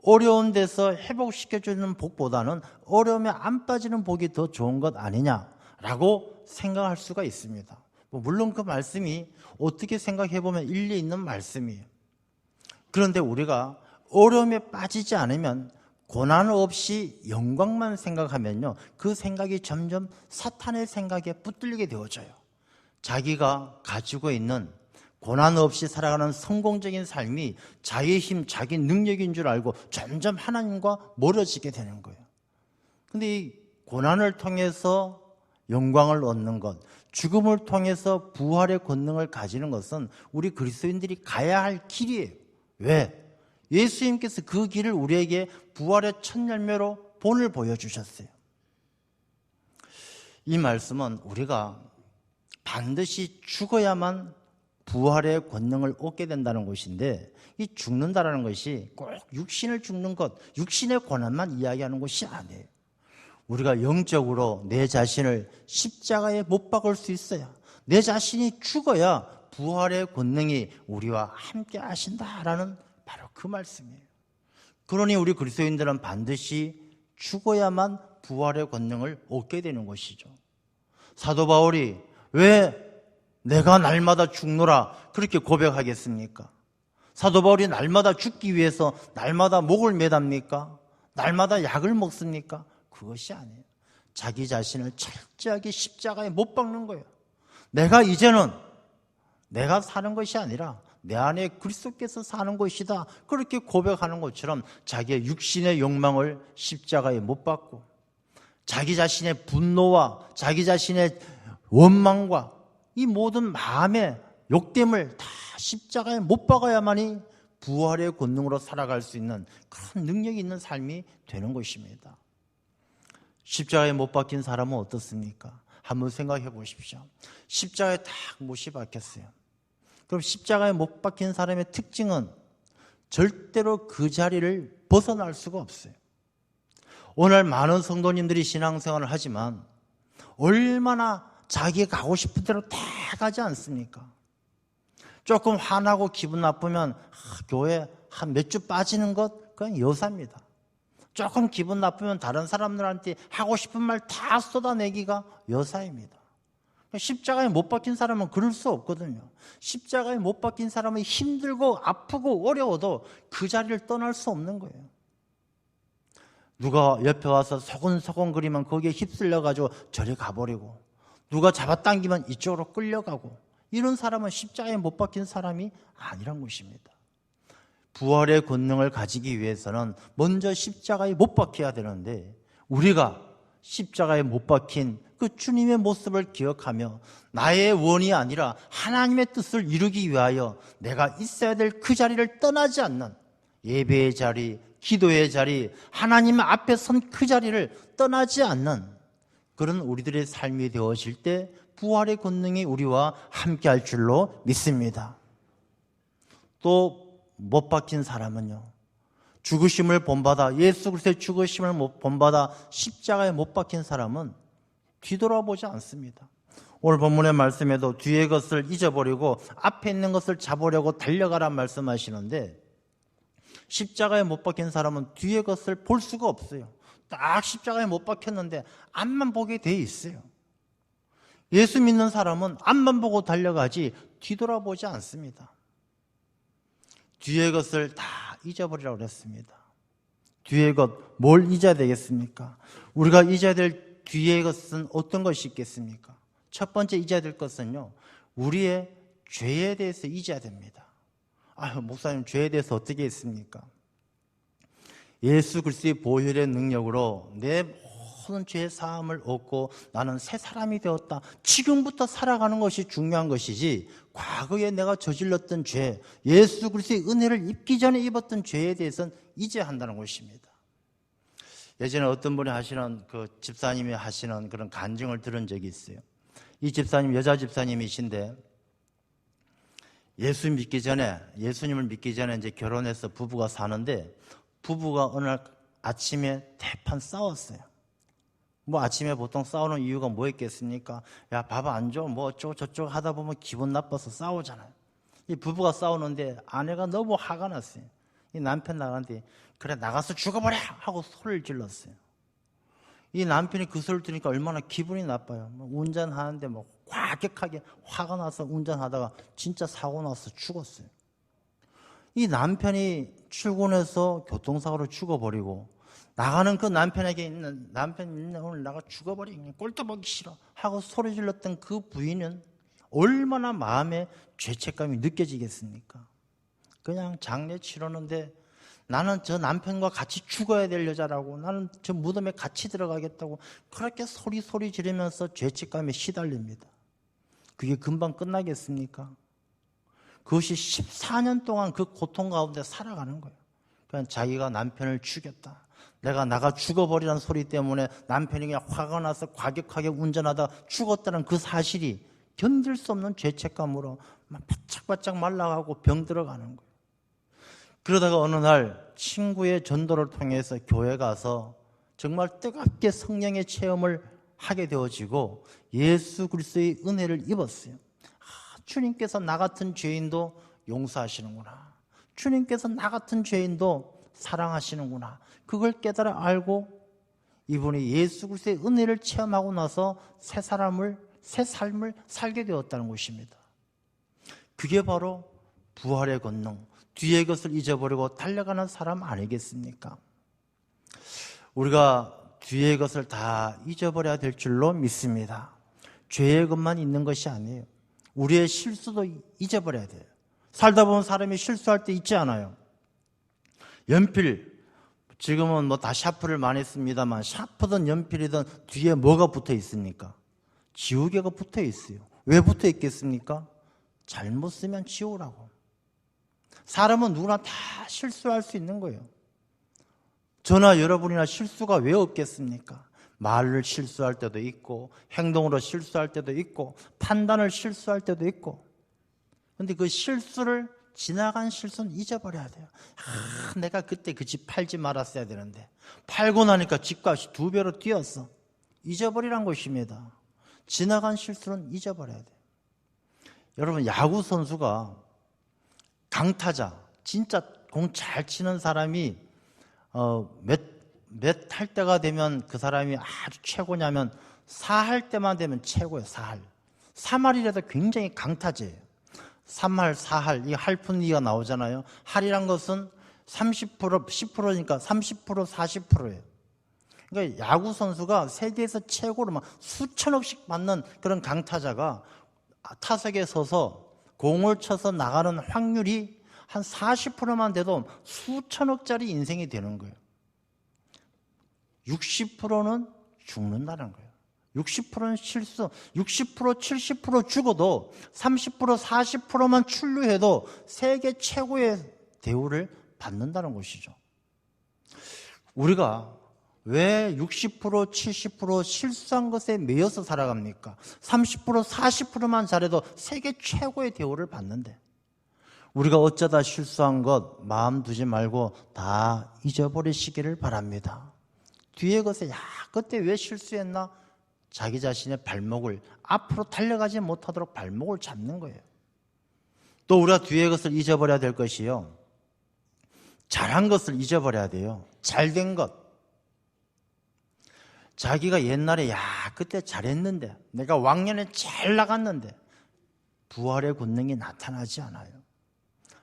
어려운 데서 회복시켜주는 복보다는 어려움에 안 빠지는 복이 더 좋은 것 아니냐라고 생각할 수가 있습니다. 물론 그 말씀이 어떻게 생각해보면 일리 있는 말씀이에요. 그런데 우리가 어려움에 빠지지 않으면 고난 없이 영광만 생각하면요, 그 생각이 점점 사탄의 생각에 붙들리게 되어져요. 자기가 가지고 있는 고난 없이 살아가는 성공적인 삶이 자기의 힘, 자기 능력인 줄 알고 점점 하나님과 멀어지게 되는 거예요. 근데 이 고난을 통해서 영광을 얻는 것, 죽음을 통해서 부활의 권능을 가지는 것은 우리 그리스도인들이 가야 할 길이에요. 왜? 예수님께서 그 길을 우리에게 부활의 첫 열매로 본을 보여주셨어요. 이 말씀은 우리가 반드시 죽어야만 부활의 권능을 얻게 된다는 것인데, 이 죽는다라는 것이 꼭 육신을 죽는 것, 육신의 고난만 이야기하는 것이 아니에요. 우리가 영적으로 내 자신을 십자가에 못 박을 수 있어야, 내 자신이 죽어야 부활의 권능이 우리와 함께 하신다라는 바로 그 말씀이에요. 그러니 우리 그리스도인들은 반드시 죽어야만 부활의 권능을 얻게 되는 것이죠. 사도 바울이 왜 내가 날마다 죽노라 그렇게 고백하겠습니까? 사도 바울이 날마다 죽기 위해서 날마다 목을 매답니까? 날마다 약을 먹습니까? 그것이 아니에요. 자기 자신을 철저하게 십자가에 못 박는 거예요. 내가 이제는 내가 사는 것이 아니라 내 안에 그리스도께서 사는 것이다, 그렇게 고백하는 것처럼 자기의 육신의 욕망을 십자가에 못 박고 자기 자신의 분노와 자기 자신의 원망과 이 모든 마음의 욕됨을 다 십자가에 못 박아야만이 부활의 권능으로 살아갈 수 있는 그런 능력이 있는 삶이 되는 것입니다. 십자가에 못 박힌 사람은 어떻습니까? 한번 생각해 보십시오. 십자가에 딱 못이 박혔어요. 그럼 십자가에 못 박힌 사람의 특징은 절대로 그 자리를 벗어날 수가 없어요. 오늘 많은 성도님들이 신앙생활을 하지만 얼마나 자기가 가고 싶은 대로 다 가지 않습니까? 조금 화나고 기분 나쁘면 교회 한 몇 주 빠지는 것 그냥 여사입니다. 조금 기분 나쁘면 다른 사람들한테 하고 싶은 말 다 쏟아내기가 여사입니다. 십자가에 못 박힌 사람은 그럴 수 없거든요. 십자가에 못 박힌 사람은 힘들고 아프고 어려워도 그 자리를 떠날 수 없는 거예요. 누가 옆에 와서 소곤소곤거리면 거기에 휩쓸려가지고 저리 가버리고, 누가 잡아당기면 이쪽으로 끌려가고, 이런 사람은 십자가에 못 박힌 사람이 아니란 것입니다. 부활의 권능을 가지기 위해서는 먼저 십자가에 못 박혀야 되는데, 우리가 십자가에 못 박힌 그 주님의 모습을 기억하며 나의 원이 아니라 하나님의 뜻을 이루기 위하여 내가 있어야 될 그 자리를 떠나지 않는, 예배의 자리, 기도의 자리, 하나님 앞에 선 그 자리를 떠나지 않는 그런 우리들의 삶이 되어질 때 부활의 권능이 우리와 함께 할 줄로 믿습니다. 또 못 박힌 사람은요, 죽으심을 본받아, 예수 그리스도의 죽으심을 본받아 십자가에 못 박힌 사람은 뒤돌아보지 않습니다. 오늘 본문의 말씀에도 뒤의 것을 잊어버리고 앞에 있는 것을 잡으려고 달려가란 말씀하시는데, 십자가에 못 박힌 사람은 뒤의 것을 볼 수가 없어요. 딱 십자가에 못 박혔는데 앞만 보게 돼 있어요. 예수 믿는 사람은 앞만 보고 달려가지 뒤돌아보지 않습니다. 뒤의 것을 다 잊어버리라고 그랬습니다. 뒤의 것, 뭘 잊어야 되겠습니까? 우리가 잊어야 될 뒤의 것은 어떤 것이 있겠습니까? 첫 번째 잊어야 될 것은요, 우리의 죄에 대해서 잊어야 됩니다. 아유, 목사님, 죄에 대해서 어떻게 했습니까? 예수 그리스도의 보혈의 능력으로 내 모든 죄의 사함을 얻고 나는 새 사람이 되었다. 지금부터 살아가는 것이 중요한 것이지, 과거에 내가 저질렀던 죄, 예수 그리스도의 은혜를 입기 전에 입었던 죄에 대해서는 잊어야 한다는 것입니다. 예전에 어떤 분이 하시는, 집사님이 하시는 그런 간증을 들은 적이 있어요. 이 집사님, 여자 집사님이신데, 예수님을 믿기 전에 이제 결혼해서 부부가 사는데, 부부가 어느 날 아침에 대판 싸웠어요. 뭐 아침에 보통 싸우는 이유가 뭐였겠습니까? 야, 밥 안 줘, 뭐 어쩌고 저쩌고 하다 보면 기분 나빠서 싸우잖아요. 이 부부가 싸우는데 아내가 너무 화가 났어요. 이 남편 나가는데, 그래 나가서 죽어버려 하고 소리를 질렀어요. 이 남편이 그 소리를 들으니까 얼마나 기분이 나빠요. 운전하는데 뭐 과격하게 화가 나서 운전하다가 진짜 사고 나서 죽었어요. 이 남편이 출근해서 교통사고로 죽어버리고, 나가는 그 남편에게 있는, 남편 오늘 나가 죽어버리니 꼴도 보기 싫어 하고 소리 질렀던 그 부인은 얼마나 마음에 죄책감이 느껴지겠습니까? 그냥 장례 치르는데 나는 저 남편과 같이 죽어야 될 여자라고, 나는 저 무덤에 같이 들어가겠다고 그렇게 소리 지르면서 죄책감에 시달립니다. 그게 금방 끝나겠습니까? 그것이 14년 동안 그 고통 가운데 살아가는 거예요. 그냥 자기가 남편을 죽였다, 내가 나가 죽어버리라는 소리 때문에 남편이 그냥 화가 나서 과격하게 운전하다 죽었다는 그 사실이 견딜 수 없는 죄책감으로 막 바짝바짝 말라가고 병 들어가는 거예요. 그러다가 어느 날 친구의 전도를 통해서 교회 가서 정말 뜨겁게 성령의 체험을 하게 되어지고 예수 그리스도의 은혜를 입었어요. 주님께서 나 같은 죄인도 용서하시는구나. 주님께서 나 같은 죄인도 사랑하시는구나. 그걸 깨달아 알고 이분이 예수 그리스도의 은혜를 체험하고 나서 새 삶을 살게 되었다는 것입니다. 그게 바로 부활의 권능, 뒤의 것을 잊어버리고 달려가는 사람 아니겠습니까? 우리가 뒤의 것을 다 잊어버려야 될 줄로 믿습니다. 죄의 것만 있는 것이 아니에요. 우리의 실수도 잊어버려야 돼요. 살다 보면 사람이 실수할 때 있지 않아요. 연필, 지금은 뭐 다 샤프를 많이 씁니다만 샤프든 연필이든 뒤에 뭐가 붙어 있습니까? 지우개가 붙어 있어요. 왜 붙어 있겠습니까? 잘못 쓰면 지우라고. 사람은 누구나 다 실수할 수 있는 거예요. 저나 여러분이나 실수가 왜 없겠습니까? 말을 실수할 때도 있고 행동으로 실수할 때도 있고 판단을 실수할 때도 있고. 그런데 그 실수를 지나간 실수는 잊어버려야 돼요. 내가 그때 그 집 팔지 말았어야 되는데 팔고 나니까 집값이 2배로 뛰었어. 잊어버리란 것입니다. 지나간 실수는 잊어버려야 돼요. 여러분, 야구 선수가 강타자, 진짜 공 잘 치는 사람이 몇 할 때가 되면 그 사람이 아주 최고냐면 4할 때만 되면 최고예요. 4할. 3할이라도 굉장히 강타제예요. 3할, 4할, 이 할푼이가 나오잖아요. 할이란 것은 30%, 10%니까 30%, 40%예요. 그러니까 야구 선수가 세계에서 최고로 막 수천억씩 받는 그런 강타자가 타석에 서서 공을 쳐서 나가는 확률이 한 40%만 돼도 수천억짜리 인생이 되는 거예요. 60%는 죽는다는 거예요. 60%는 실수, 60%, 70% 죽어도 30%, 40%만 출루해도 세계 최고의 대우를 받는다는 것이죠. 우리가 왜 60%, 70% 실수한 것에 매여서 살아갑니까? 30%, 40%만 잘해도 세계 최고의 대우를 받는데 우리가 어쩌다 실수한 것 마음 두지 말고 다 잊어버리시기를 바랍니다. 뒤에 것에 그때 왜 실수했나? 자기 자신의 발목을 앞으로 달려가지 못하도록 발목을 잡는 거예요. 또 우리가 뒤에 것을 잊어버려야 될 것이요, 잘한 것을 잊어버려야 돼요. 잘된 것. 자기가 옛날에 그때 잘했는데 내가 왕년에 잘 나갔는데 부활의 권능이 나타나지 않아요.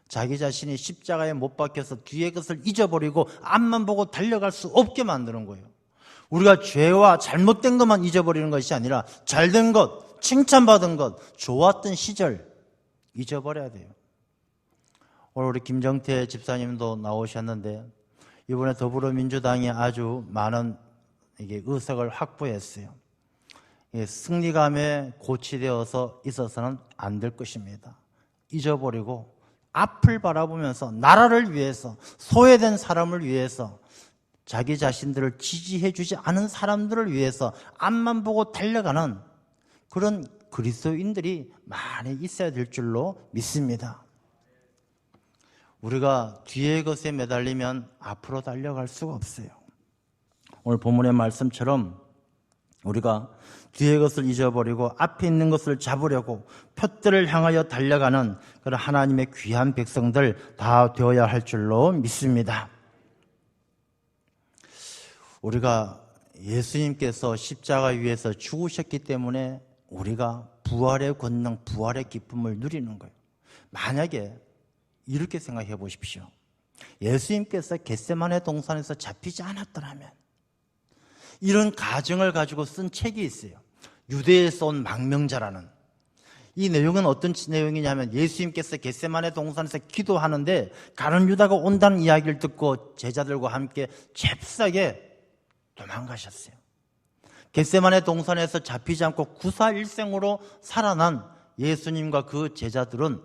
자기 자신이 십자가에 못 박혀서 뒤에 것을 잊어버리고 앞만 보고 달려갈 수 없게 만드는 거예요. 우리가 죄와 잘못된 것만 잊어버리는 것이 아니라 잘된 것, 칭찬받은 것, 좋았던 시절 잊어버려야 돼요. 오늘 우리 김정태 집사님도 나오셨는데 이번에 더불어민주당이 아주 많은 의석을 확보했어요. 승리감에 고취되어서 있어서는 안 될 것입니다. 잊어버리고 앞을 바라보면서 나라를 위해서, 소외된 사람을 위해서, 자기 자신들을 지지해 주지 않은 사람들을 위해서 앞만 보고 달려가는 그런 그리스도인들이 많이 있어야 될 줄로 믿습니다. 우리가 뒤의 것에 매달리면 앞으로 달려갈 수가 없어요. 오늘 본문의 말씀처럼 우리가 뒤의 것을 잊어버리고 앞에 있는 것을 잡으려고 표대를 향하여 달려가는 그런 하나님의 귀한 백성들 다 되어야 할 줄로 믿습니다. 우리가 예수님께서 십자가 위에서 죽으셨기 때문에 우리가 부활의 권능, 부활의 기쁨을 누리는 거예요. 만약에 이렇게 생각해 보십시오. 예수님께서 겟세마네 동산에서 잡히지 않았더라면, 이런 가정을 가지고 쓴 책이 있어요. 유대에서 온 망명자라는. 이 내용은 어떤 내용이냐면 예수님께서 겟세마네 동산에서 기도하는데 가룟 유다가 온다는 이야기를 듣고 제자들과 함께 잽싸게 도망가셨어요. 겟세마네 동산에서 잡히지 않고 구사일생으로 살아난 예수님과 그 제자들은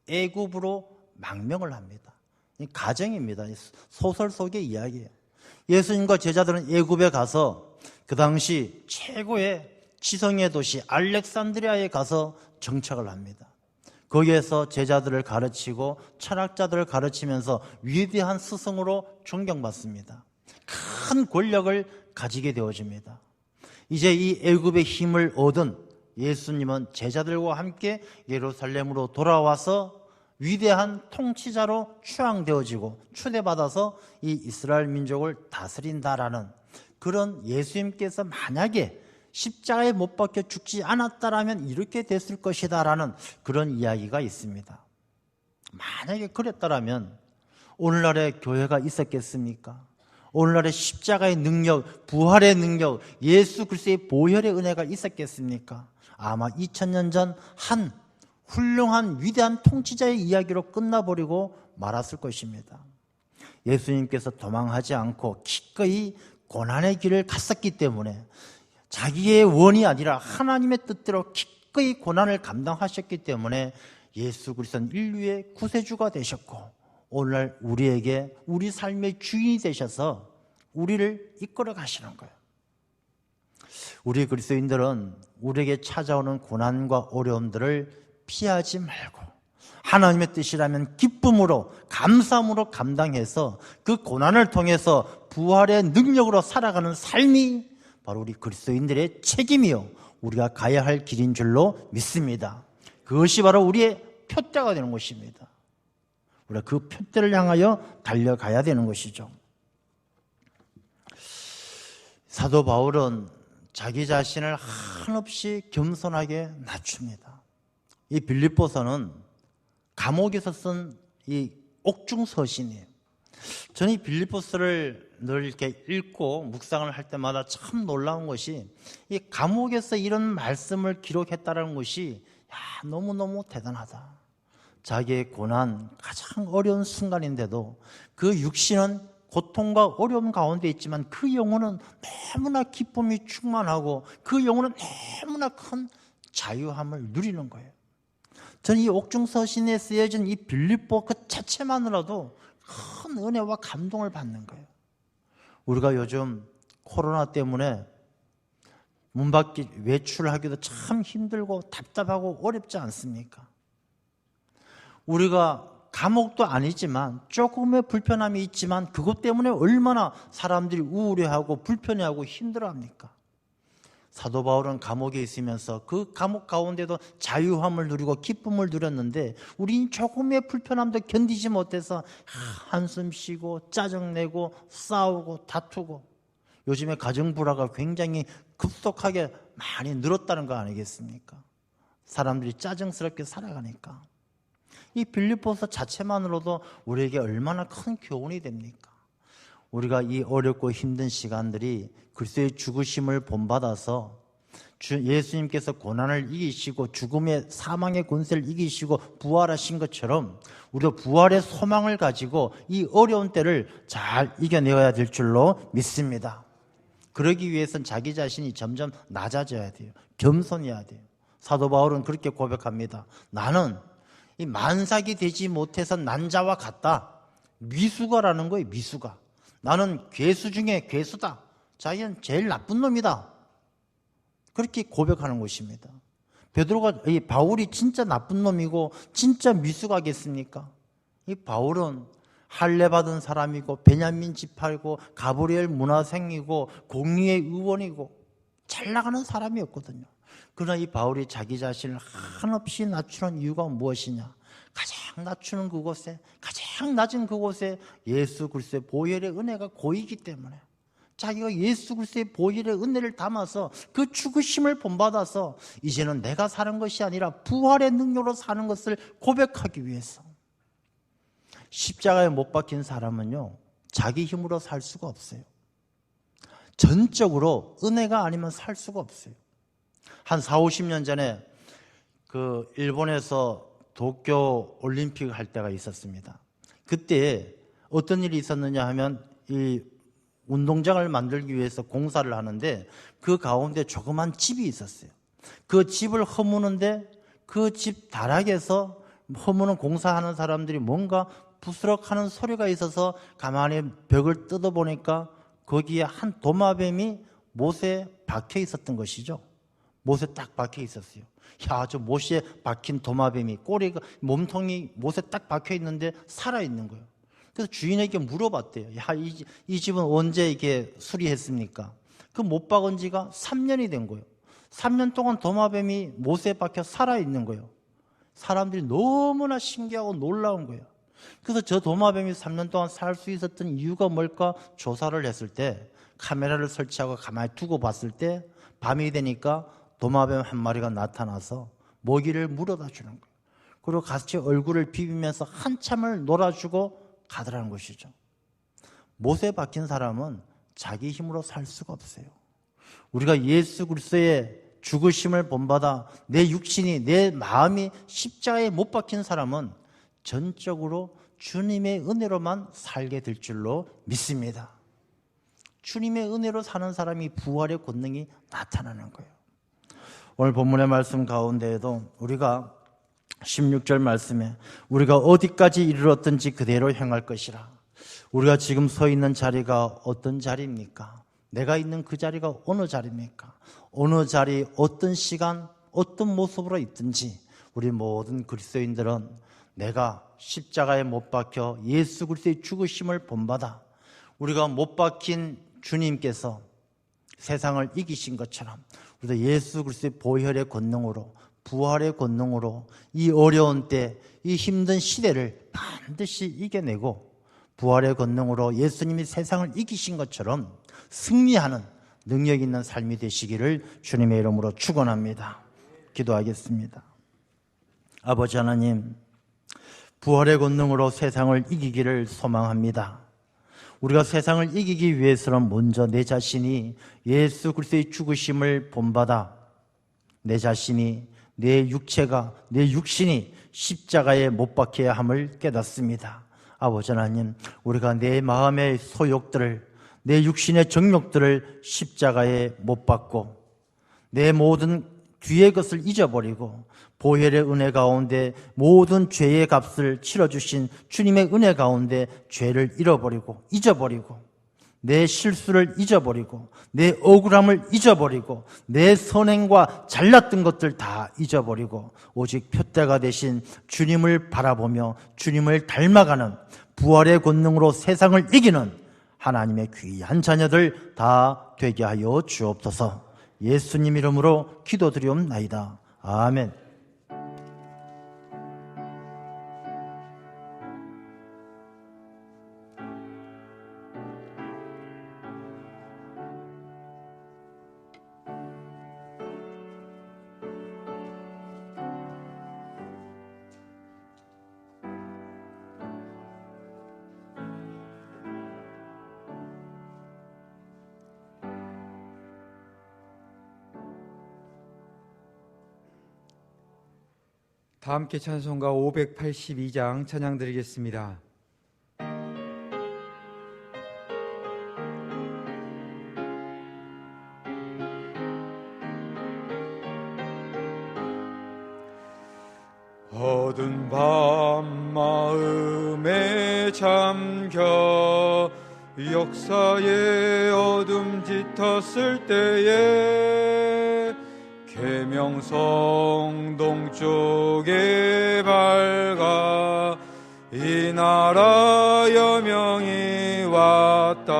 애굽으로 망명을 합니다. 이 가정입니다. 소설 속의 이야기예요. 예수님과 제자들은 애굽에 가서 그 당시 최고의 지성의 도시 알렉산드리아에 가서 정착을 합니다. 거기에서 제자들을 가르치고 철학자들을 가르치면서 위대한 스승으로 존경받습니다. 큰 권력을 가지게 되어집니다. 이제 이 애굽의 힘을 얻은 예수님은 제자들과 함께 예루살렘으로 돌아와서 위대한 통치자로 추앙되어지고 초대받아서 이 이스라엘 민족을 다스린다라는 그런 예수님께서 만약에 십자가에 못 박혀 죽지 않았다라면 이렇게 됐을 것이다라는 그런 이야기가 있습니다. 만약에 그랬다라면 오늘날의 교회가 있었겠습니까? 오늘날의 십자가의 능력, 부활의 능력, 예수 그리스도의 보혈의 은혜가 있었겠습니까? 아마 2000년 전 한 훌륭한 위대한 통치자의 이야기로 끝나버리고 말았을 것입니다. 예수님께서 도망하지 않고 기꺼이 고난의 길을 갔었기 때문에 자기의 원이 아니라 하나님의 뜻대로 기꺼이 고난을 감당하셨기 때문에 예수 그리스도는 인류의 구세주가 되셨고 오늘날 우리에게 우리 삶의 주인이 되셔서 우리를 이끌어 가시는 거예요. 우리 그리스도인들은 우리에게 찾아오는 고난과 어려움들을 피하지 말고 하나님의 뜻이라면 기쁨으로 감사함으로 감당해서 그 고난을 통해서 부활의 능력으로 살아가는 삶이 바로 우리 그리스도인들의 책임이요 우리가 가야 할 길인 줄로 믿습니다. 그것이 바로 우리의 표대가 되는 것입니다. 우리가 그 표대를 향하여 달려가야 되는 것이죠. 사도 바울은 자기 자신을 한없이 겸손하게 낮춥니다. 이 빌립보서는 감옥에서 쓴 이 옥중서신이에요. 저는 이 빌립보서를 늘 이렇게 읽고 묵상을 할 때마다 참 놀라운 것이 이 감옥에서 이런 말씀을 기록했다는 것이 너무너무 대단하다. 자기의 고난, 가장 어려운 순간인데도 그 육신은 고통과 어려움 가운데 있지만 그 영혼은 너무나 기쁨이 충만하고 그 영혼은 너무나 큰 자유함을 누리는 거예요. 저는 이 옥중서신에 쓰여진 이 빌립보 그 자체만으로도 큰 은혜와 감동을 받는 거예요. 우리가 요즘 코로나 때문에 문 밖에 외출하기도 참 힘들고 답답하고 어렵지 않습니까? 우리가 감옥도 아니지만 조금의 불편함이 있지만 그것 때문에 얼마나 사람들이 우울해하고 불편해하고 힘들어합니까? 사도 바울은 감옥에 있으면서 그 감옥 가운데도 자유함을 누리고 기쁨을 누렸는데 우린 조금의 불편함도 견디지 못해서 한숨 쉬고 짜증내고 싸우고 다투고 요즘에 가정불화가 굉장히 급속하게 많이 늘었다는 거 아니겠습니까? 사람들이 짜증스럽게 살아가니까 이 빌립보서 자체만으로도 우리에게 얼마나 큰 교훈이 됩니까? 우리가 이 어렵고 힘든 시간들이 그리스도의 죽으심을 본받아서 예수님께서 고난을 이기시고 죽음의 사망의 권세를 이기시고 부활하신 것처럼 우리도 부활의 소망을 가지고 이 어려운 때를 잘 이겨내야 될 줄로 믿습니다. 그러기 위해서는 자기 자신이 점점 낮아져야 돼요. 겸손해야 돼요. 사도 바울은 그렇게 고백합니다. 나는 이 만삭이 되지 못해서 난자와 같다. 미수가라는 거예요. 미수가. 나는 괴수 중에 괴수다. 자기는 제일 나쁜 놈이다. 그렇게 고백하는 것입니다. 베드로가 이 바울이 진짜 나쁜 놈이고 진짜 미수가겠습니까? 이 바울은 할례 받은 사람이고 베냐민 지파이고 가브리엘 문화생이고 공의회 의원이고 잘 나가는 사람이었거든요. 그러나 이 바울이 자기 자신을 한없이 낮추는 이유가 무엇이냐? 가장 낮추는 그곳에, 가장 낮은 그곳에 예수 그리스도의 보혈의 은혜가 고이기 때문에 자기가 예수 그리스도의 보혈의 은혜를 담아서 그 죽으심을 본받아서 이제는 내가 사는 것이 아니라 부활의 능력으로 사는 것을 고백하기 위해서. 십자가에 못 박힌 사람은요, 자기 힘으로 살 수가 없어요. 전적으로 은혜가 아니면 살 수가 없어요. 한 40-50년 전에 그 일본에서 도쿄 올림픽 할 때가 있었습니다. 그때 어떤 일이 있었느냐 하면 이 운동장을 만들기 위해서 공사를 하는데 그 가운데 조그만 집이 있었어요. 그 집을 허무는데 그 집 다락에서 허무는 공사하는 사람들이 뭔가 부스럭하는 소리가 있어서 가만히 벽을 뜯어보니까 거기에 한 도마뱀이 못에 박혀 있었던 것이죠. 못에 딱 박혀 있었어요. 야, 저 못에 박힌 도마뱀이 꼬리가 몸통이 못에 딱 박혀 있는데 살아 있는 거예요. 그래서 주인에게 물어봤대요. 야, 이 집은 언제 이렇게 수리했습니까? 그 못 박은 지가 3년이 된 거예요. 3년 동안 도마뱀이 못에 박혀 살아있는 거예요. 사람들이 너무나 신기하고 놀라운 거예요. 그래서 저 도마뱀이 3년 동안 살 수 있었던 이유가 뭘까 조사를 했을 때, 카메라를 설치하고 가만히 두고 봤을 때 밤이 되니까 도마뱀 한 마리가 나타나서 먹이를 물어다 주는 거예요. 그리고 같이 얼굴을 비비면서 한참을 놀아주고 가더라는 것이죠. 못에 박힌 사람은 자기 힘으로 살 수가 없어요. 우리가 예수 그리스도의 죽으심을 본받아 내 육신이, 내 마음이 십자가에 못 박힌 사람은 전적으로 주님의 은혜로만 살게 될 줄로 믿습니다. 주님의 은혜로 사는 사람이 부활의 권능이 나타나는 거예요. 오늘 본문의 말씀 가운데에도 우리가 16절 말씀에 우리가 어디까지 이르렀든지 그대로 행할 것이라. 우리가 지금 서 있는 자리가 어떤 자리입니까? 내가 있는 그 자리가 어느 자리입니까? 어느 자리, 어떤 시간, 어떤 모습으로 있든지 우리 모든 그리스도인들은 내가 십자가에 못 박혀 예수 그리스도의 죽으심을 본받아 우리가 못 박힌 주님께서 세상을 이기신 것처럼 우리도 예수 그리스도의 보혈의 권능으로, 부활의 권능으로 이 어려운 때, 이 힘든 시대를 반드시 이겨내고 부활의 권능으로 예수님이 세상을 이기신 것처럼 승리하는 능력 있는 삶이 되시기를 주님의 이름으로 축원합니다. 기도하겠습니다. 아버지 하나님, 부활의 권능으로 세상을 이기기를 소망합니다. 우리가 세상을 이기기 위해서는 먼저 내 자신이 예수 그리스도의 죽으심을 본받아 내 자신이, 내 육체가, 내 육신이 십자가에 못 박혀야 함을 깨닫습니다. 아버지 하나님, 우리가 내 마음의 소욕들을, 내 육신의 정욕들을 십자가에 못 박고 내 모든 뒤의 것을 잊어버리고 보혈의 은혜 가운데 모든 죄의 값을 치러주신 주님의 은혜 가운데 죄를 잊어버리고 내 실수를 잊어버리고 내 억울함을 잊어버리고 내 선행과 잘났던 것들 다 잊어버리고 오직 표대가 되신 주님을 바라보며 주님을 닮아가는 부활의 권능으로 세상을 이기는 하나님의 귀한 자녀들 다 되게 하여 주옵소서. 예수님 이름으로 기도드리옵나이다. 아멘. 다 함께 찬송가 582장 찬양 드리겠습니다. 어두운 밤 마음에 잠겨 역사의 어둠 짙었을 때에 계명성 동쪽에 밝아 이 나라 여명이 왔다.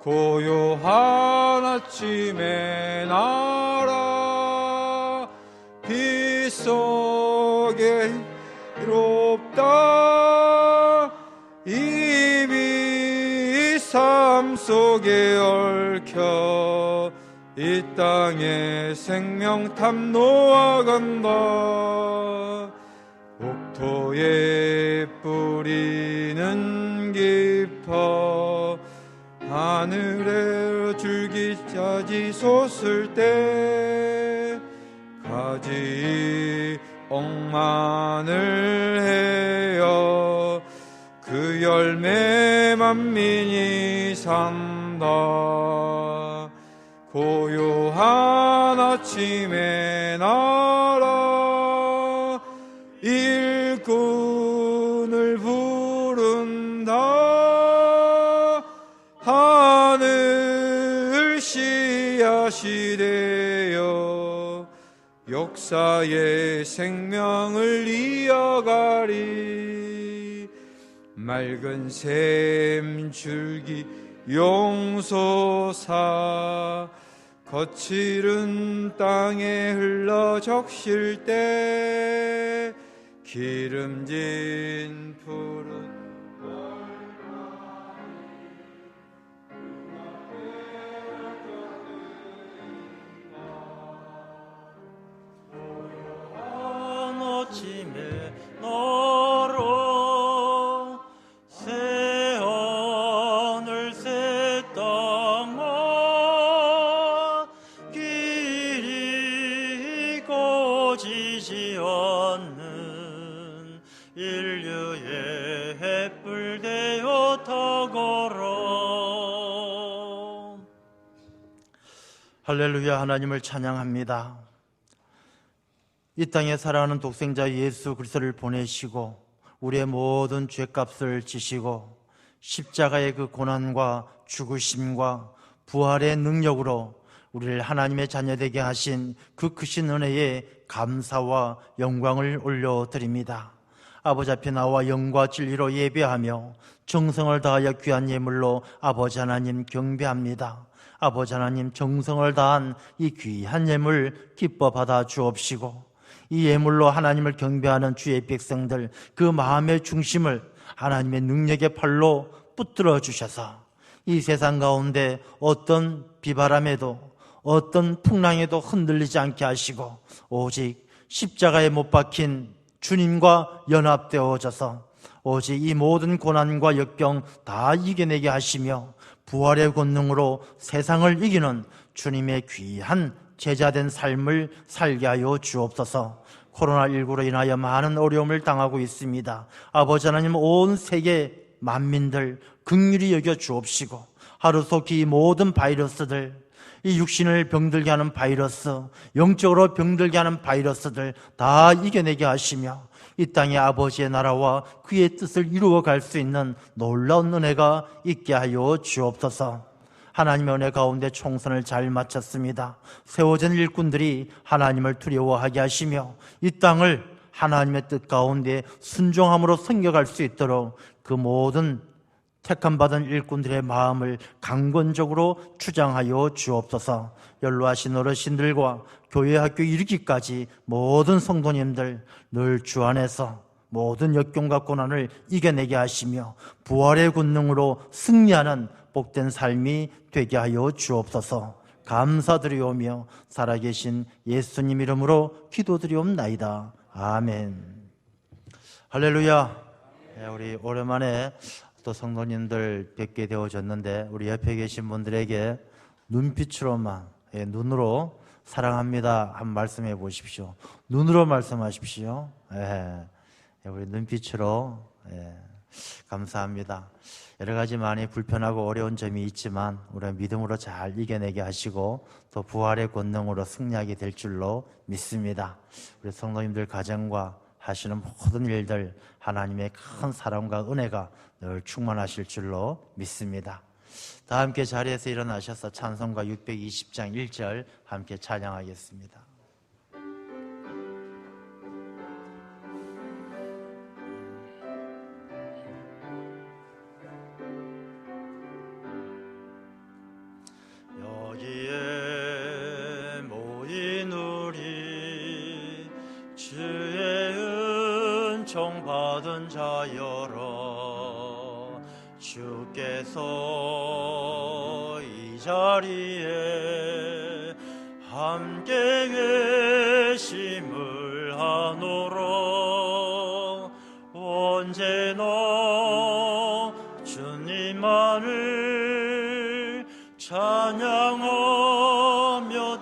고요한 아침의 나라 빛 속에 이롭다. 이미 삶 속에 얽혀 이 땅에 생명탐 놓아간다. 옥토의 뿌리는 깊어 하늘에 줄기까지 솟을 때 가지 억만을 헤어 그 열매 만민이 산다. 고요한 아침의 나라 일꾼을 부른다. 하늘 씨앗이 되어 역사의 생명을 이어가리. 맑은 샘 줄기 용서사. 거칠은 땅에 흘러 적실 때 기름진 푸른 아침에 너로 새 하늘 새 땅아 길이 꺼지지 않는 인류의 햇불 되어 타거라. 할렐루야. 하나님을 찬양합니다. 이 땅에 살아가는 독생자 예수 그리스도를 보내시고 우리의 모든 죄값을 지시고 십자가의 그 고난과 죽으심과 부활의 능력으로 우리를 하나님의 자녀되게 하신 그 크신 은혜에 감사와 영광을 올려드립니다. 아버지 앞에 나와 영과 진리로 예배하며 정성을 다하여 귀한 예물로 아버지 하나님 경배합니다. 아버지 하나님, 정성을 다한 이 귀한 예물 기뻐 받아 주옵시고 이 예물로 하나님을 경배하는 주의 백성들 그 마음의 중심을 하나님의 능력의 팔로 붙들어 주셔서 이 세상 가운데 어떤 비바람에도 어떤 풍랑에도 흔들리지 않게 하시고 오직 십자가에 못 박힌 주님과 연합되어져서 오직 이 모든 고난과 역경 다 이겨내게 하시며 부활의 권능으로 세상을 이기는 주님의 귀한 제자된 삶을 살게 하여 주옵소서. 코로나19로 인하여 많은 어려움을 당하고 있습니다. 아버지 하나님, 온 세계 만민들 긍휼히 여겨 주옵시고 하루속히 이 모든 바이러스들, 이 육신을 병들게 하는 바이러스, 영적으로 병들게 하는 바이러스들 다 이겨내게 하시며 이 땅에 아버지의 나라와 그의 뜻을 이루어갈 수 있는 놀라운 은혜가 있게 하여 주옵소서. 하나님의 은혜 가운데 총선을 잘 마쳤습니다. 세워진 일꾼들이 하나님을 두려워하게 하시며 이 땅을 하나님의 뜻 가운데 순종함으로 섬겨갈 수 있도록 그 모든 택함받은 일꾼들의 마음을 강건적으로 주장하여 주옵소서. 연로하신 어르신들과 교회 학교 이르기까지 모든 성도님들 늘 주 안에서 모든 역경과 고난을 이겨내게 하시며 부활의 권능으로 승리하는 복된 삶이 되게 하여 주옵소서. 감사드리오며 살아계신 예수님 이름으로 기도드리옵나이다. 아멘. 할렐루야. 우리 오랜만에 또 성도님들 뵙게 되어졌는데 우리 옆에 계신 분들에게 눈빛으로만, 눈으로 사랑합니다 한 말씀해 보십시오. 눈으로 말씀하십시오. 우리 눈빛으로 감사합니다. 여러 가지 많이 불편하고 어려운 점이 있지만 우리가 믿음으로 잘 이겨내게 하시고 또 부활의 권능으로 승리하게 될 줄로 믿습니다. 우리 성도님들 가정과 하시는 모든 일들 하나님의 큰 사랑과 은혜가 늘 충만하실 줄로 믿습니다. 다 함께 자리에서 일어나셔서 찬송가 620장 1절 함께 찬양하겠습니다. 여기에 모인 우리 주의 은총 받은 자여라. 주께서 이 자리에 함께 계심을 하노라. 언제나 주님만을 찬양하며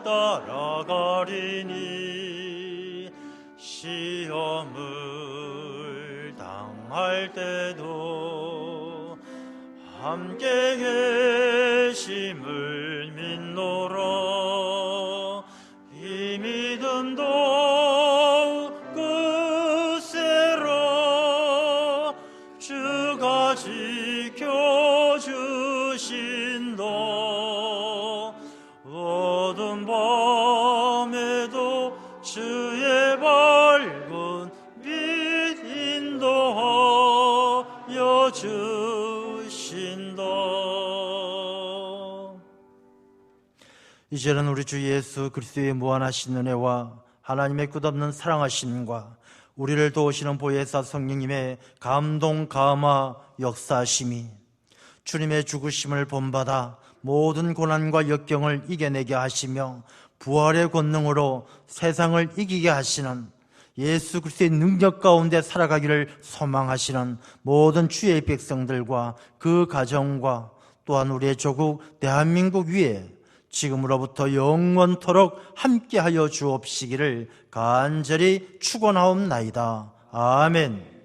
따라가리니 시험을 당할 때도 함께 계심을 믿노라. 이 믿음도 끝세라. 주가 지켜주신다. 어두운 밤에도 주의 밝은 빛 인도하여 주신다. 이제는 우리 주 예수 그리스도의 무한하신 은혜와 하나님의 끝없는 사랑하심과 우리를 도우시는 보혜사 성령님의 감동, 감화, 역사하심이 주님의 죽으심을 본받아 모든 고난과 역경을 이겨내게 하시며 부활의 권능으로 세상을 이기게 하시는 예수 그리스도의 능력 가운데 살아가기를 소망하시는 모든 주의 백성들과 그 가정과 또한 우리의 조국 대한민국 위에 지금으로부터 영원토록 함께하여 주옵시기를 간절히 축원하옵나이다. 아멘.